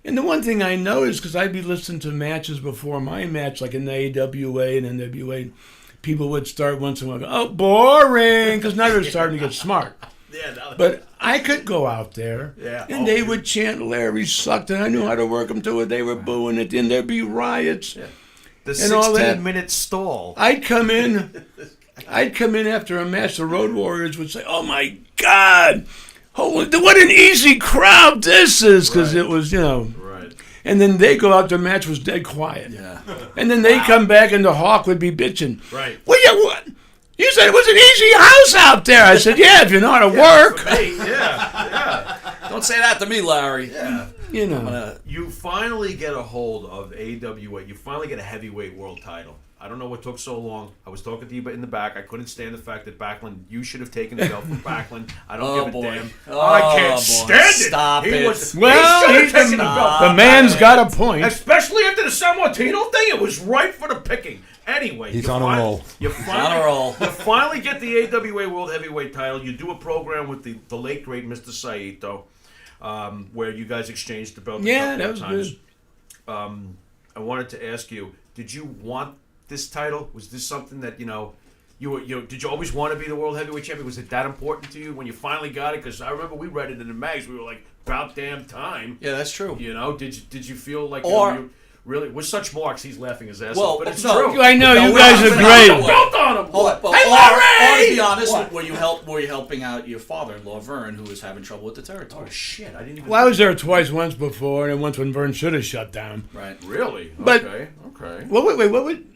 And the one thing I noticed, because I'd be listening to matches before my match, like in the AWA and NWA, people would start once in a while, oh, boring, because now they're starting to get smart. But I could go out there, and they would chant, Larry sucked, and I knew how to work them to it. They were booing it, and there'd be riots. Yeah. The and all that. 16-minute stall. I'd come in after a match, the Road Warriors would say, oh, my God, what an easy crowd this is, because it was, Right. And then they go out, their match was dead quiet. Yeah. And then they come back, and the Hawk would be bitching. Right. Well, what? You said it was an easy house out there. I said, yeah, if you know how to work. For me, yeah. Don't say that to me, Larry. Yeah. You finally get a hold of AWA. You finally get a heavyweight world title. I don't know what took so long. I was talking to you in the back. I couldn't stand the fact that Backlund, you should have taken the belt from Backlund. I don't give a damn. I can't stand it. Stop it. The man's got a point. Especially after the San Martino thing, it was right for the picking. Anyway, he's on a roll. You finally get the AWA World Heavyweight title. You do a program with the late, great Mr. Saito, where you guys exchanged the belt a couple that of was times. good. I wanted to ask you, did you want this title? Was this something that, did you always want to be the World Heavyweight Champion? Was it that important to you when you finally got it? Because I remember we read it in the mags. We were like, about damn time. Yeah, that's true. Did you feel like... Or... Really, with such marks, he's laughing his ass well, off. But it's no, true. I know, you guys are great. Belt on him. Or to be honest, were you helping out your father-in-law, Vern, who was having trouble with the territory? Oh, shit. I didn't even... Well, I was there once before, and once when Vern should have shut down. Right. Really? But, okay. Well, wait, what would...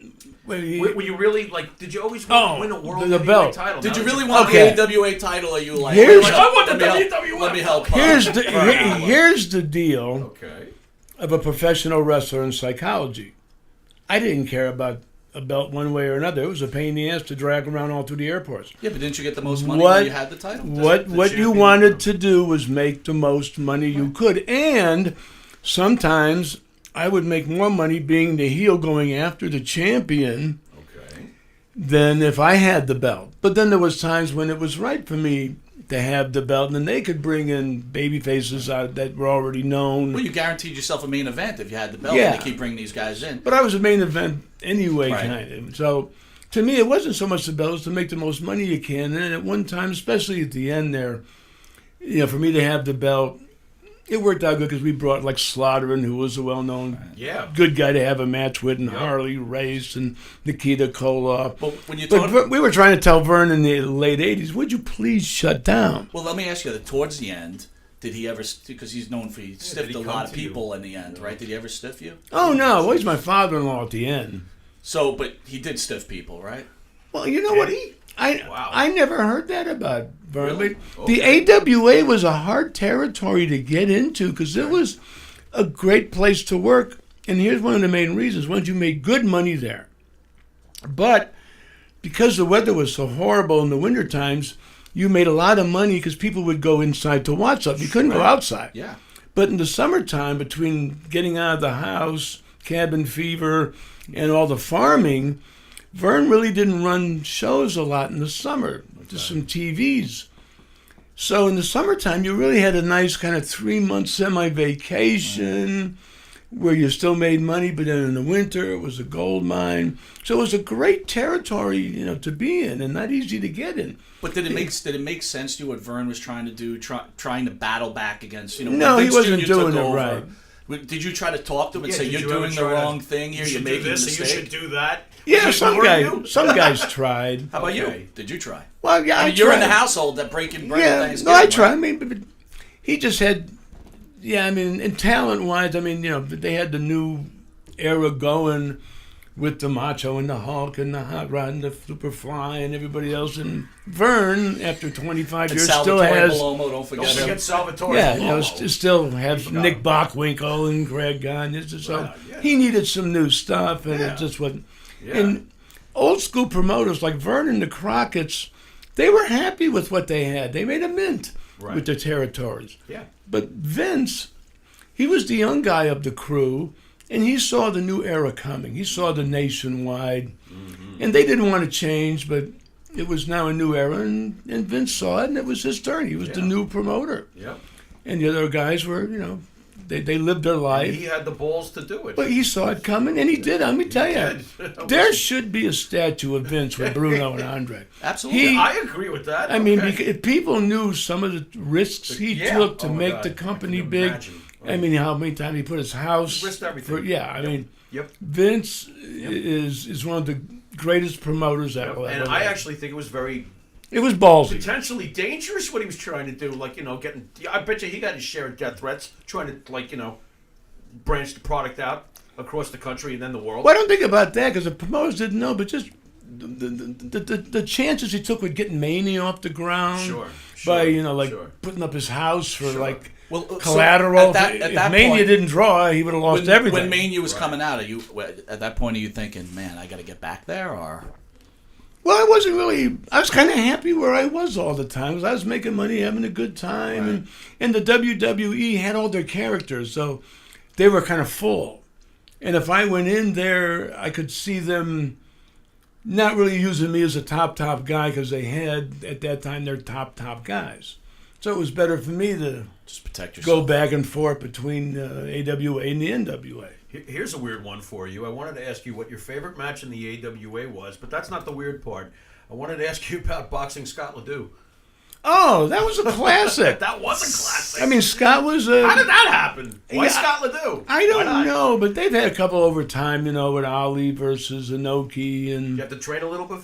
Were you really, did you always want to win a world heavyweight belt title? Did you really want the AWA title, or you like... I want the WWF. Let me help. Here's the deal of a professional wrestler in psychology. I didn't care about a belt one way or another. It was a pain in the ass to drag around all through the airports. Yeah, but didn't you get the most money when you had the title? What you wanted to do was make the most money you could. And sometimes I would make more money being the heel going after the champion than if I had the belt. But then there was times when it was right for me to have the belt, and then they could bring in baby faces that were already known. Well, you guaranteed yourself a main event if you had the belt, and they keep bringing these guys in. But I was a main event anyway, kind of. So to me, it wasn't so much the belt, it was to make the most money you can. And at one time, especially at the end there, for me to have the belt, it worked out good because we brought like Slaughter in, who was a well-known good guy to have a match with, and Harley Race and Nikita Koloff. But we were trying to tell Vern in the late 80s, would you please shut down? Well, let me ask you, towards the end, did he ever, because he's known for, he stiffed a lot of people in the end, right? Did he ever stiff you? Oh, no. Well, he's my father-in-law at the end. So, but he did stiff people, right? Well, you know what? I never heard that about Vern. Really? The AWA was a hard territory to get into because it was a great place to work. And here's one of the main reasons. One, you made good money there. But because the weather was so horrible in the winter times, you made a lot of money because people would go inside to watch something. You couldn't go outside. Yeah. But in the summertime, between getting out of the house, cabin fever, and all the farming, Vern really didn't run shows a lot in the summer. Just some TVs. So in the summertime, you really had a nice kind of 3-month semi-vacation where you still made money, but then in the winter it was a gold mine. So it was a great territory, to be in, and not easy to get in. But did it make sense to you what Vern was trying to do, trying to battle back against? No, he wasn't doing it right. Did you try to talk to him and say you're doing the wrong thing here? You're making a mistake. You should do that. Yeah, some guys tried. How about you? Did you try? Well, yeah, you're in the household that breaking bread. Yeah, Thanksgiving, no, I tried. Right? I mean, but he just had. Yeah, I mean, and talent-wise, they had the new era going with the Macho and the Hulk and the Hot Rod and the Superfly and everybody else. And Vern, after 25 years, still has... Palomo, don't forget Salvatore Palomo. Still have Nick Bockwinkel and Greg Gunn. So he needed some new stuff, and it just wasn't... Yeah. And old-school promoters like Vern and the Crockett's, they were happy with what they had. They made a mint with their territories. Yeah. But Vince, he was the young guy of the crew, and he saw the new era coming. He saw the nationwide, and they didn't want to change, but it was now a new era, and Vince saw it, and it was his turn. He was the new promoter. Yep. And the other guys were, they lived their life. And he had the balls to do it. But he saw it coming, and he did. Let me tell you, there should be a statue of Vince with Bruno and Andre. Absolutely. I agree with that. I mean, if people knew some of the risks he took to make the company big, I mean, how many times he put his house. He risked everything. I mean, Vince is one of the greatest promoters ever. And I actually think it was very... It was ballsy. Potentially dangerous what he was trying to do. Like, getting... I bet you he got his share of death threats, trying to, branch the product out across the country and then the world. Well, I don't think about that because the promoters didn't know, but just the chances he took with getting Mania off the ground by, putting up his house for, collateral. So at if that Mania point, didn't draw, he would have lost everything. When Mania was coming out, at that point, are you thinking, man, I got to get back there, or... Well, I wasn't really... I was kind of happy where I was all the time. 'Cause I was making money, having a good time. And the WWE had all their characters, so they were kind of full. And if I went in there, I could see them not really using me as a top guy because they had, at that time, their top guys. So it was better for me to just protect yourself. Go back and forth between AWA and the NWA. Here's a weird one for you. I wanted to ask you what your favorite match in the AWA was, but that's not the weird part. I wanted to ask you about boxing Scott Ledoux. Oh, that was a classic. That was a classic. I mean, Scott was a... How did that happen? Why Scott Ledoux? I don't know, but they've had a couple over time, with Ali versus Inoki. And you have to train a little bit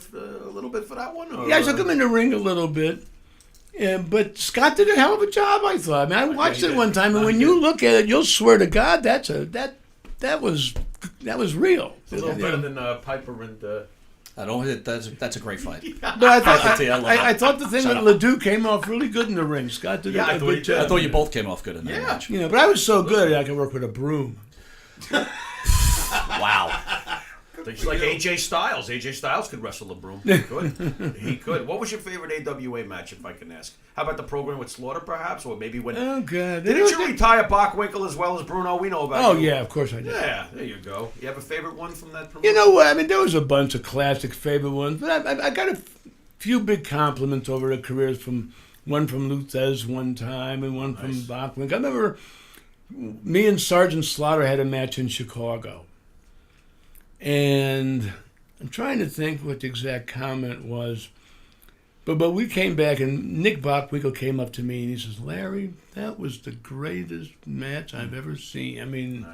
for that one? Or? Yeah, I took him in the ring a little bit. But Scott did a hell of a job, I thought. I mean, I watched it one time, and when you look at it, you'll swear to God that was real. It's a little better than Piper and... I don't. That's a great fight. But I thought the thing with Ledoux came off really good in the ring. Scott did a good job. I thought you both came off good in that match. But I was so good I could work with a broom. Wow. It's like AJ Styles. AJ Styles could wrestle a broom. He could. He could. What was your favorite AWA match, if I can ask? How about the program with Slaughter, perhaps? Or maybe when... Oh, God. Didn't you retire Bockwinkel as well as Bruno? We know about you. Oh, yeah, of course I did. Yeah, there you go. You have a favorite one from that promotion? You know what? I mean, there was a bunch of classic favorite ones, but I got a few big compliments over the careers from Luthez one time and one from Bockwinkel. I remember me and Sergeant Slaughter had a match in Chicago. And I'm trying to think what the exact comment was. But we came back, and Nick Bockwinkel came up to me, and he says, Larry, that was the greatest match I've ever seen. I mean,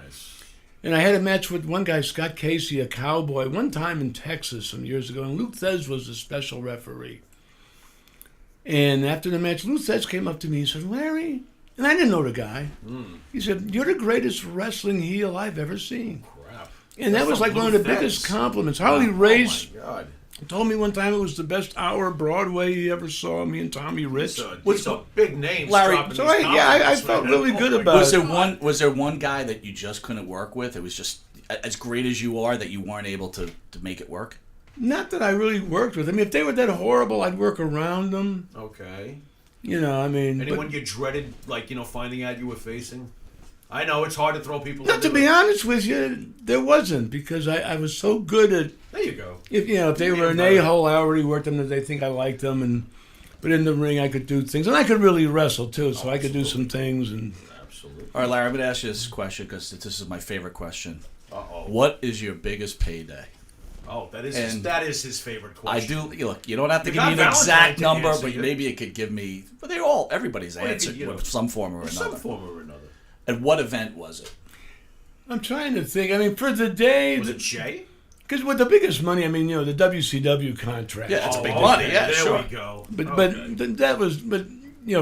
and I had a match with one guy, Scott Casey, a cowboy, one time in Texas some years ago, and Luthez was the special referee. And after the match, Luthez came up to me and said, Larry, and I didn't know the guy. He said, you're the greatest wrestling heel I've ever seen. And that was like one of the biggest compliments. Harley Race told me one time it was the best hour of Broadway he ever saw, me and Tommy Rich. These are big names. Larry, so I felt really good about it. Was there one guy that you just couldn't work with? It was just as great as you are that you weren't able to make it work? Not that I really worked with. I mean, if they were that horrible, I'd work around them. Okay. You know, I mean... Anyone you dreaded, like, finding out you were facing? I know it's hard to throw people. Not to be honest with you, there wasn't, because I was so good at... There you go. If they were an a-hole, I already worked them, that they think I liked them, but in the ring I could do things, and I could really wrestle too, so I could do some things. And Absolutely. All right, Larry, I'm going to ask you this question because this is my favorite question. Uh-oh. What is your biggest payday? Oh, that is his favorite question. I do. Look, you don't have to You give me got an exact Valentine to number, answer but it. maybe it could give me. But everybody's answer with some form or another. Some form or another. And what event was it? I'm trying to think. I mean, for the day... Was it Jay? Because with the biggest money, I mean, the WCW contract. Yeah, that's big money. Yeah, there sure. we go. But that was... But,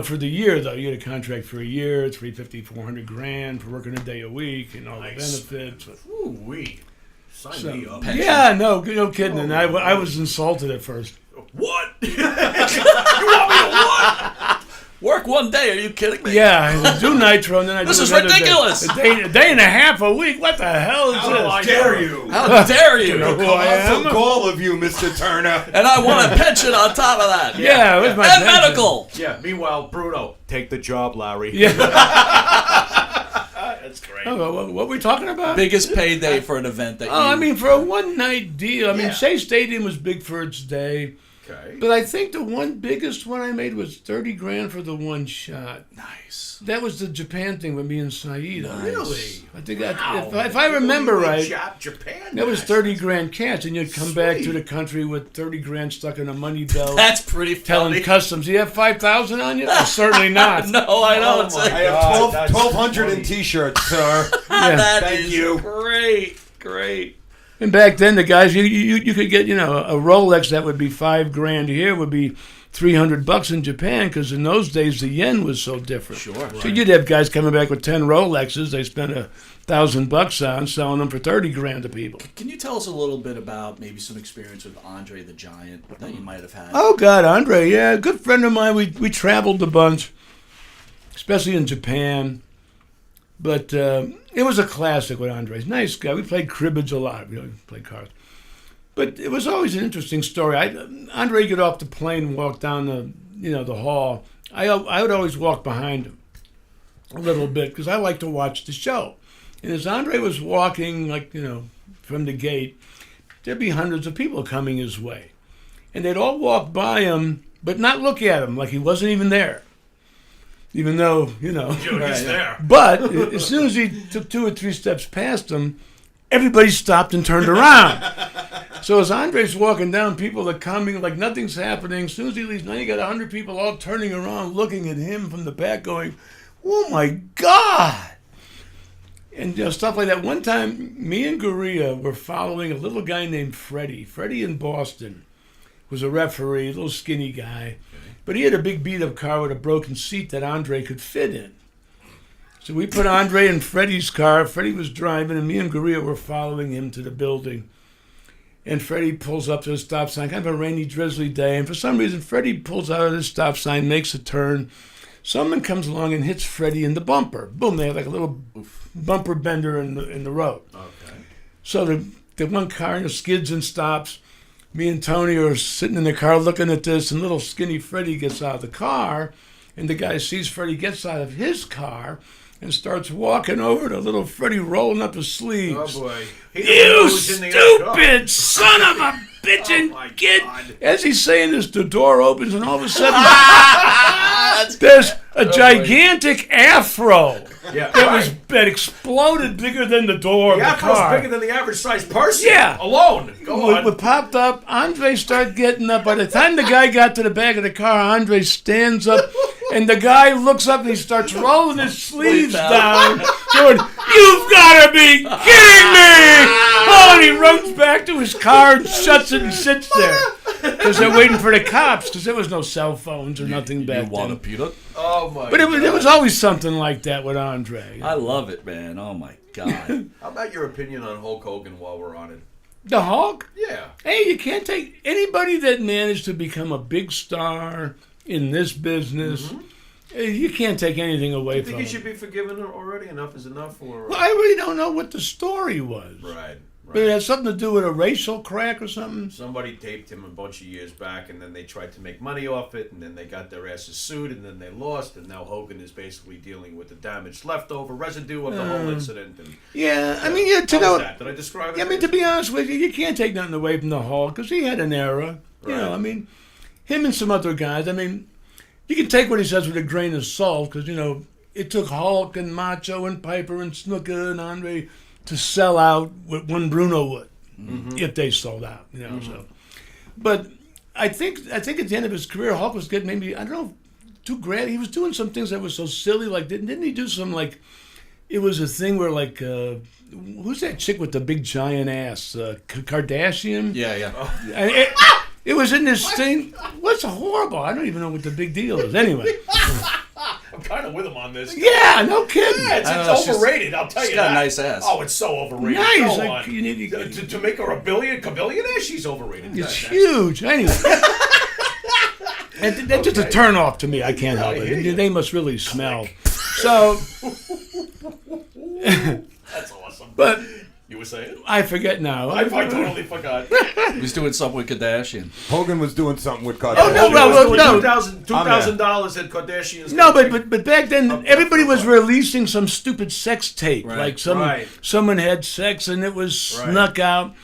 for the year, though, you get a contract for a year, $350, $400,000 for working a day a week and all the benefits. Ooh-wee. Sign me up. Yeah, no kidding. And I was insulted at first. What? You want me to what? Work one day? Are you kidding me? Yeah, I do Nitro, and then I This do is another ridiculous. Day. A day and a half a week. What the hell is How this? dare you? How dare you? know who I am? Colossal gall of you, Mr. Turner. And I want a pension on top of that. Yeah, it was my And pension. medical. Yeah. Meanwhile, Bruno, take the job, Larry. Yeah. That's great. Oh, what were we talking about? Biggest payday for an event that you... I mean, for a one-night deal. I mean, Yeah. Shea Stadium was big for its day. Okay. But I think the biggest one I made was $30,000 for the one shot. Nice. That was the Japan thing with me and Saida. Really? I think Wow. if I remember right, Japan. that was match. $30,000 cash, and you'd come back to Sweet. the country with $30,000 stuck in a money belt. That's pretty Telling funny. customs, do you have 5,000 on you? Oh, certainly not. No, I know. Oh It's my like, I have God, that's 1,200 in funny. T-shirts, sir. Yeah. that Thank is you. great. Great. And back then, the guys, you could get, a Rolex that would be $5,000 here would be $300 in Japan, because in those days the yen was so different. Sure. So you'd have guys coming back with 10 Rolexes they spent $1,000 on, selling them for $30,000 to people. Can you tell us a little bit about maybe some experience with Andre the Giant that you might have had? Oh God, Andre, yeah, a good friend of mine. We traveled a bunch, especially in Japan. But it was a classic with Andre. Nice guy. We played cribbage a lot. We played cards. But it was always an interesting story. Andre would get off the plane and walk down the hall. I would always walk behind him a little bit because I like to watch the show. And as Andre was walking, from the gate, there'd be hundreds of people coming his way. And they'd all walk by him, but not look at him like he wasn't even there. Even though, Dude, he's there. But as soon as he took 2 or 3 steps past him, everybody stopped and turned around. So as Andre's walking down, people are coming like nothing's happening. As soon as he leaves, now you got 100 people all turning around, looking at him from the back going, oh my God. And stuff like that. One time, me and Gurria were following a little guy named Freddie. Freddie in Boston was a referee, a little skinny guy. But he had a big beat-up car with a broken seat that Andre could fit in. So we put Andre in Freddie's car. Freddie was driving, and me and Gurria were following him to the building. And Freddie pulls up to the stop sign, kind of a rainy, drizzly day. And for some reason, Freddie pulls out of the stop sign, makes a turn. Someone comes along and hits Freddie in the bumper. Boom, they have like a little bumper bender in the road. Okay. So the one car skids and stops. Me and Tony are sitting in the car looking at this, and little skinny Freddie gets out of the car, and the guy sees Freddie gets out of his car and starts walking over to little Freddie, rolling up his sleeves. Oh boy. You stupid son of a bitchin' Oh, my kid! God. As he's saying this, the door opens, and all of a sudden, there's a gigantic afro Yeah. that exploded bigger than the door of The the afro's car. bigger than the average sized person. Yeah. Alone. Go on. We popped up. Andre started getting up. By the time the guy got to the back of the car, Andre stands up, and the guy looks up and he starts rolling his sleeves down, going, "You've got to be kidding me!" Oh, and he runs back to his car and shuts it and sits there because they're waiting for the cops because there was no cell phones or nothing back You want a then. peanut? Oh my But God. it was always something like that with Andre. I love it, man. Oh, my God. How about your opinion on Hulk Hogan while we're on it? The Hulk? Yeah. Hey, you can't take anybody that managed to become a big star in this business. You can't take anything away You from think he him. should be forgiven already? Enough is enough? Or Well, I really don't know what the story was. Right. But it has something to do with a racial crack or something? Somebody taped him a bunch of years back, and then they tried to make money off it, and then they got their asses sued, and then they lost, and now Hogan is basically dealing with the damaged leftover residue of the whole incident. And, Yeah, I mean, how was that? Did I describe it? I mean, to be honest with you, you can't take nothing away from the Hulk because he had an era. You know, I mean, him and some other guys. I mean, you can take what he says with a grain of salt because, you know, it took Hulk and Macho and Piper and Snuka and Andre to sell out what one Bruno would if they sold out. You know, so. But I think at the end of his career, Hulk was getting maybe, I don't know, too grand. He was doing some things that were so silly. Like, didn't he do some, like, it was a thing where, like, who's that chick with the big giant ass? Kardashian? Yeah. It was in this thing. What's horrible? I don't even know what the big deal is. Anyway. I'm kind of with him on this. Yeah, no kidding. Yeah, it's overrated, I'll tell you that. She's got a nice ass. Oh, it's so overrated. Nice. Go Like, on. you need to make her a billionaire, she's overrated. it's huge. Anyway. And that's just a turn off to me. I can't help it. They must really smell. So. That's awesome. But. You were saying? I forget now. I totally forgot. He was doing something with Kardashian. Hogan was doing something with Kardashian. Oh, no. $2,000 at Kardashian's. No, but back then everybody was releasing some stupid sex tape, like someone had sex and it was snuck out,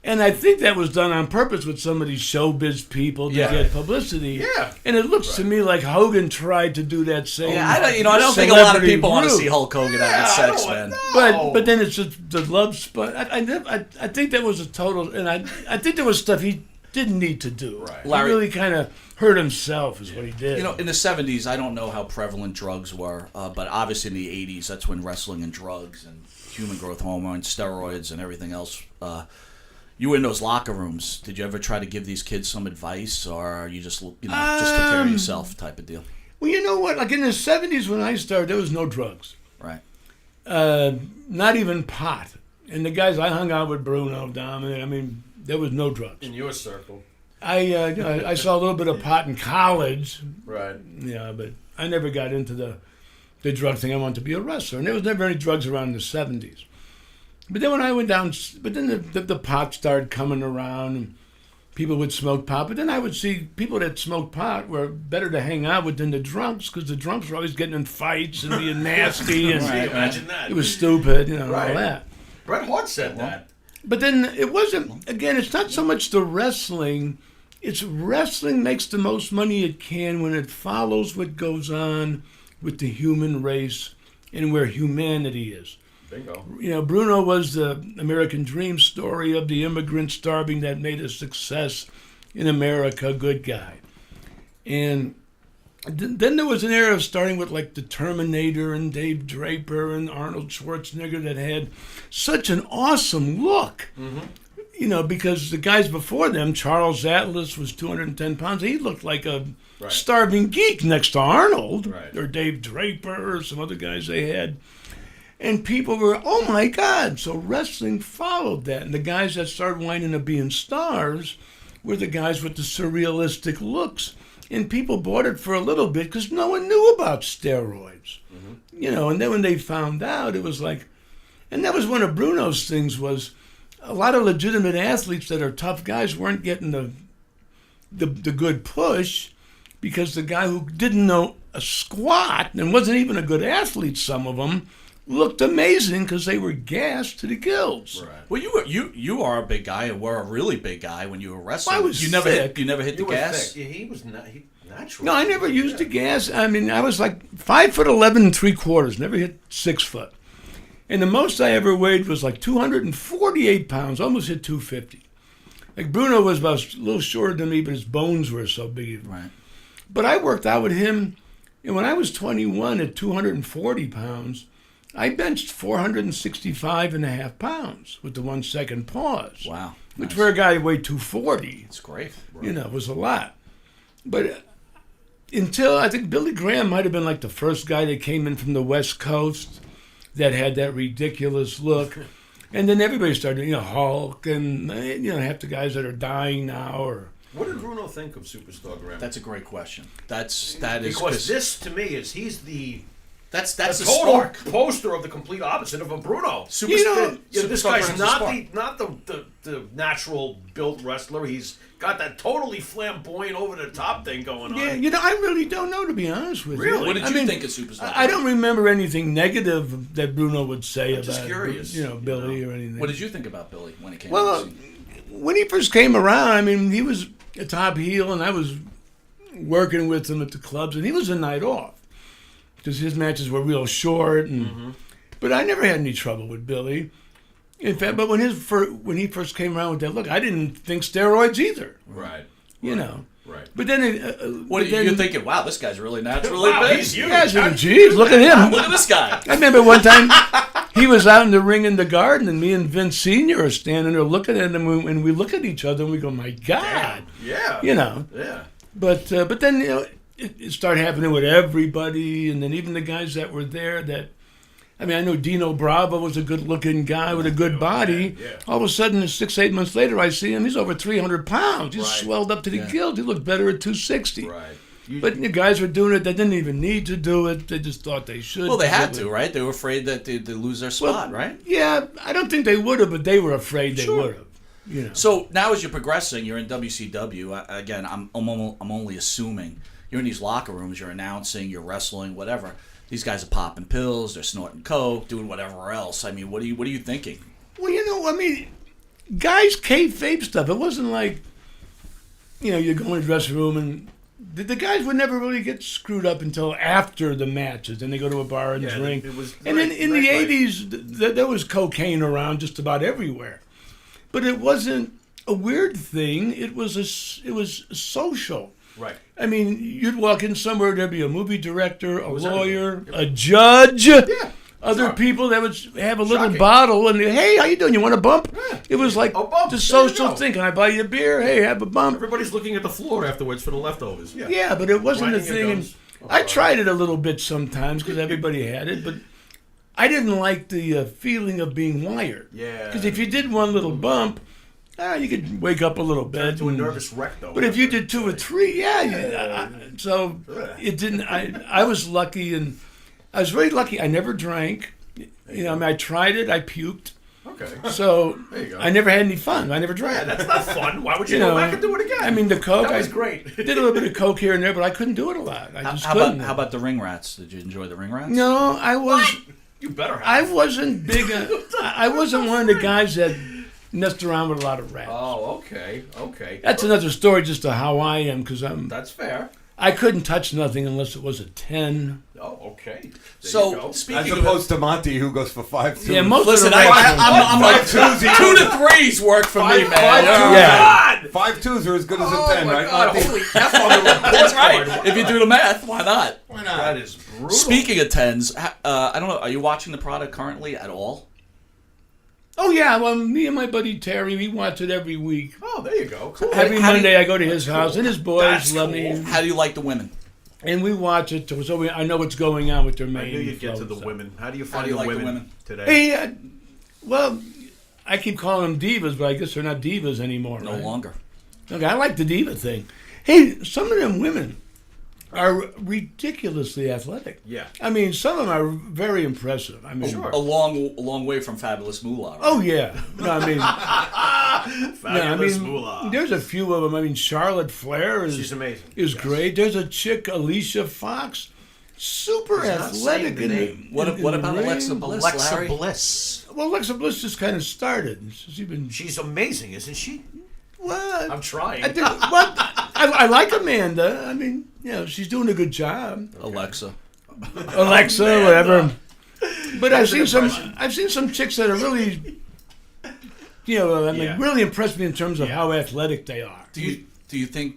and I think that was done on purpose with some of these showbiz people to get publicity. Yeah, and it looks to me like Hogan tried to do that same. Yeah, I don't think a lot of people want to see Hulk Hogan having sex, man. But then it's just the love spot. I think that was a total, and I think there was stuff he didn't need to do. Right. He really kind of hurt himself, is what he did. You know, in the 70s, I don't know how prevalent drugs were, but obviously in the 80s, that's when wrestling and drugs and human growth hormone, steroids, and everything else. You were in those locker rooms. Did you ever try to give these kids some advice, or you just just took care of yourself type of deal? Well, you know what? Like in the 70s when I started, there was no drugs. Right. Not even pot. And the guys I hung out with, Bruno, Dominic, I mean, there was no drugs. In your circle. I saw a little bit of pot in college. Right. Yeah, but I never got into the drug thing. I wanted to be a wrestler. And there was never any drugs around in the 70s. But then when I went down, but then the pot started coming around and people would smoke pot. But then I would see people that smoked pot were better to hang out with than the drunks because the drunks were always getting in fights and being nasty. And Imagine that. It was stupid, all that. Bret Hart said that. But then it wasn't, again, it's not so much the wrestling. It's wrestling makes the most money it can when it follows what goes on with the human race and where humanity is. Bingo. You know, Bruno was the American dream story of the immigrant starving that made a success in America, good guy. And then there was an era of starting with like the Terminator and Dave Draper and Arnold Schwarzenegger that had such an awesome look. Mm-hmm. You know, because the guys before them, Charles Atlas was 210 pounds. He looked like a starving geek next to Arnold or Dave Draper or some other guys they had. And people were, oh my God. So wrestling followed that. And the guys that started winding up being stars were the guys with the surrealistic looks. And people bought it for a little bit because no one knew about steroids. Mm-hmm. You know, and then when they found out, it was like, and that was one of Bruno's things was a lot of legitimate athletes that are tough guys weren't getting the good push because the guy who didn't know a squat and wasn't even a good athlete, some of them, looked amazing because they were gassed to the gills. Right. Well, you are a big guy and were a really big guy when you were wrestling. I was you never hit the gas. Thick. Yeah, he was natural. No, I never used the gas. I mean, I was like 5'11" 3/4, never hit 6 foot. And the most I ever weighed was like 248 pounds, almost hit 250. Like Bruno was about a little shorter than me, but his bones were so big. Right. But I worked out with him, and when I was 21 at 240 pounds, I benched 465.5 pounds with the 1 second pause. Wow. Which for a guy who weighed 240. It's great. You know, was a lot. But until I think Billy Graham might have been like the first guy that came in from the West Coast that had that ridiculous look. And then everybody started, you know, Hulk and, you know, half the guys that are dying now. Or what did Bruno think of Superstar Graham? That's a great question. That is because this to me is he's the That's a the total spark. poster of the complete opposite of a Bruno. Superstar. This Superstar guy's brings not spark. the natural built wrestler. He's got that totally flamboyant over the top thing going on. Yeah, I really don't know, to be honest with you. Really? What did you think of Superstar? I don't remember anything negative that Bruno would say I'm about just curious, Billy or anything. What did you think about Billy when he came? Well, on the scene? when he first came around, I mean, he was a top heel, and I was working with him at the clubs, and he was a night off because his matches were real short. And but I never had any trouble with Billy. In fact, but when he first came around with that look, I didn't think steroids either. Right. You know. Right. But then, You're thinking, wow, this guy's really naturally Wow, big. he's huge. yeah, geez, look at him. Look at this guy. I remember one time he was out in the ring in the garden, and me and Vince Sr. are standing there looking at him, and we look at each other, and we go, "My God!" Yeah. You know. Yeah. But then it started happening with everybody, and then even the guys that were there. I know Dino Bravo was a good-looking guy with a good body. Yeah. All of a sudden, 6-8 months later, I see him. He's over 300 pounds. He's Right. swelled up to the gills. He looked better at 260. Right. But the guys were doing it. They didn't even need to do it. They just thought they should. Well, they had do to, it. right? They were afraid that they'd lose their spot, right? Yeah, I don't think they would have, but they were afraid they would have. You know. So now, as you're progressing, you're in WCW. Again, I'm only assuming you're in these locker rooms. You're announcing, you're wrestling, whatever. These guys are popping pills. They're snorting coke, doing whatever else. I mean, what are you thinking? Well, guys kayfabe stuff. It wasn't like, you go in the dressing room and the guys would never really get screwed up until after the matches. Then they go to a bar and drink. And then in the 80s, there was cocaine around just about everywhere. But it wasn't a weird thing. It was social. Right. I mean, you'd walk in somewhere, there'd be a movie director, a lawyer, a judge, other people that would have a little bottle, and hey, how you doing? You want a bump? Yeah. It was like the social thing. Can I buy you a beer? Hey, have a bump. Everybody's looking at the floor afterwards for the leftovers. Yeah, but it wasn't a thing. And I tried it a little bit sometimes because everybody had it, but I didn't like the feeling of being wired. Yeah. Because if you did one little bump, you could wake up a little bit. Turned to a nervous wreck, though. But if you did 2 or 3, so it didn't. I was lucky, and I was very lucky. I never drank. I tried it. I puked. Okay. So There you go. I never had any fun. I never drank. Yeah, that's not fun. Why would you go back and do it again? I mean, the coke. That was I great. did a little bit of coke here and there, but I couldn't do it a lot. I just couldn't. How about the ring rats? Did you enjoy the ring rats? No, I was. You better have. I wasn't big. I wasn't one of the guys that messed around with a lot of rats. Oh, okay. That's another story, just to how I am, because That's fair. I couldn't touch nothing unless it was a 10. Oh, okay. There you So go. speaking As opposed to Monty, who goes for 5'2". Yeah, most listen, of the I'm like 2 to 3s work for me, man. Yeah. 5'2s are as good as a Oh 10, my right, God! Monty? Holy F on the report That's right. card. If you do the math, why not? Why not? That is brutal. Speaking of 10s, I don't know. Are you watching the product currently at all? Oh, yeah. Well, me and my buddy Terry, we watch it every week. Oh, there you go. Cool. Every How do Monday you- I go to his house, and his boys That's love cool. me. How do you like the women? And we watch it, so I know what's going on with their main I knew you'd get to flow the stuff. women. How do you How find do you the like the women women? today? Hey, well, I keep calling them divas, but I guess they're not divas anymore. No right? longer. Okay, I like the diva thing. Hey, some of them women are ridiculously athletic. Yeah. I mean, some of them are very impressive. I mean, Sure. A long way from Fabulous Moolah. Right? Oh yeah. No, I mean, Fabulous moolah. there's a few of them. I mean, Charlotte Flair She's amazing. is Yes. great. There's a chick, Alicia Fox, super He's not saying athletic the in name. What in about the Alexa ring. Bliss? Alexa Larry? Bliss. Well, Alexa Bliss just kind of started. She's been She's amazing, isn't she? well. I'm trying. I like Amanda. I mean, she's doing a good job. Alexa. Alexa, Amanda. whatever. But I've That's an seen impression. I've seen some chicks that are really, Yeah. really impressed me in terms of how athletic they are. Do you think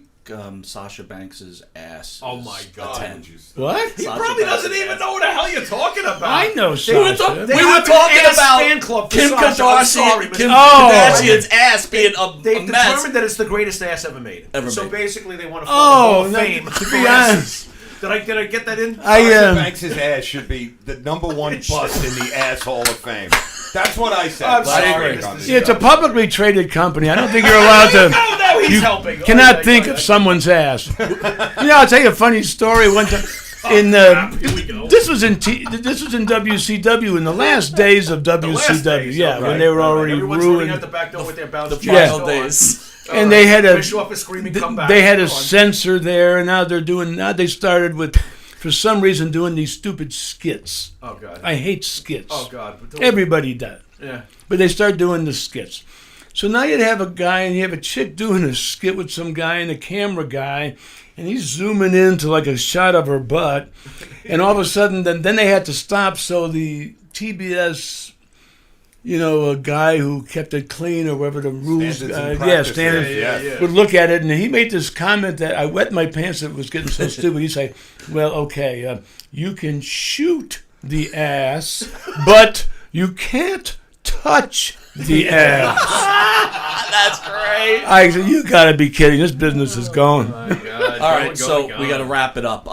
Sasha Banks's ass? Oh is my a God. 10? What? He Sasha probably Banks. doesn't even know what the hell you're talking about. I know We were, Sasha. They we have were an talking ass about fan club for Kim Sasha. I'm Kardashian, sorry, Kim Mr. Kardashian's ass being a They've mess. determined that it's the greatest ass ever made. Ever so made. basically, they want to follow the Hall of no, Fame. to for be asses. Did I get that in? Sasha Banks' ass should be the #1 bust in the ass Hall of Fame. That's what I said. I'm Last sorry, week on Mr. this. Yeah, it's a publicly traded company. I don't think you're allowed to. Oh, now he's You helping. cannot Okay, think go of ahead. someone's ass. I'll tell you a funny story. One time in Here we go. this was in WCW in the last days of WCW. last days, Yeah, okay. when they were already Everyone's running out ruined. the back door with their bounce The checks final on. days. And they had a Bischoff is screaming, come back. they had a Come on. censor there, and now they started with, for some reason, doing these stupid skits. Oh, God. I hate skits. Oh, God. But don't- Everybody does. Yeah. But they start doing the skits. So now you'd have a guy and you have a chick doing a skit with some guy and a camera guy, and he's zooming into like a shot of her butt, and all of a sudden then they had to stop so the TBS, a guy who kept it clean or whatever the rules, Standards and yeah, practices. standards, Yeah. would look at it, and he made this comment that I wet my pants. It was getting so stupid. He'd say, "Well, okay, you can shoot the ass, but you can't touch the ass." That's great. I said, "You got to be kidding! This business is going." My God. All right, Going, so going, we got to going. wrap it up.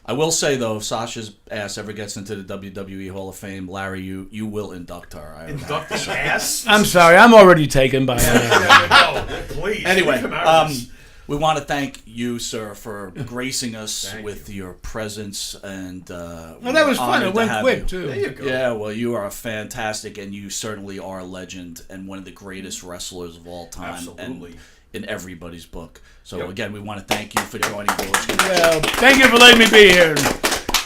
I will say though, if Sasha's ass ever gets into the WWE Hall of Fame, Larry, you will induct her. Induct the ass? I'm sorry, I'm already taken by her. No, please. Anyway, Come out of this. we want to thank you, sir, for gracing us Thank with your presence, and Well, that was fun. It went quick too. There you go. Yeah, well, you are fantastic, and you certainly are a legend and one of the greatest wrestlers of all time, Absolutely. and in everybody's book. So Yep. again, we want to thank you for joining Village Connection. Well, thank you for letting me be here.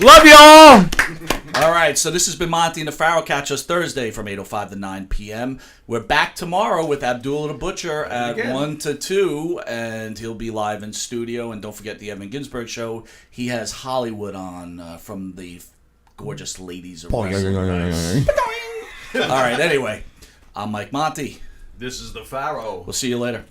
Love y'all. All right, so this has been Monte the Pharaoh. Catch us Thursday from 8:05 to 9 p.m. We're back tomorrow with Abdullah the Butcher at Again. 1 to 2, and he'll be live in studio. And don't forget the Evan Ginsberg show. He has Hollywood on from the gorgeous ladies of wrestling. All right, anyway, I'm Mike Monte. This is the Pharaoh. We'll see you later.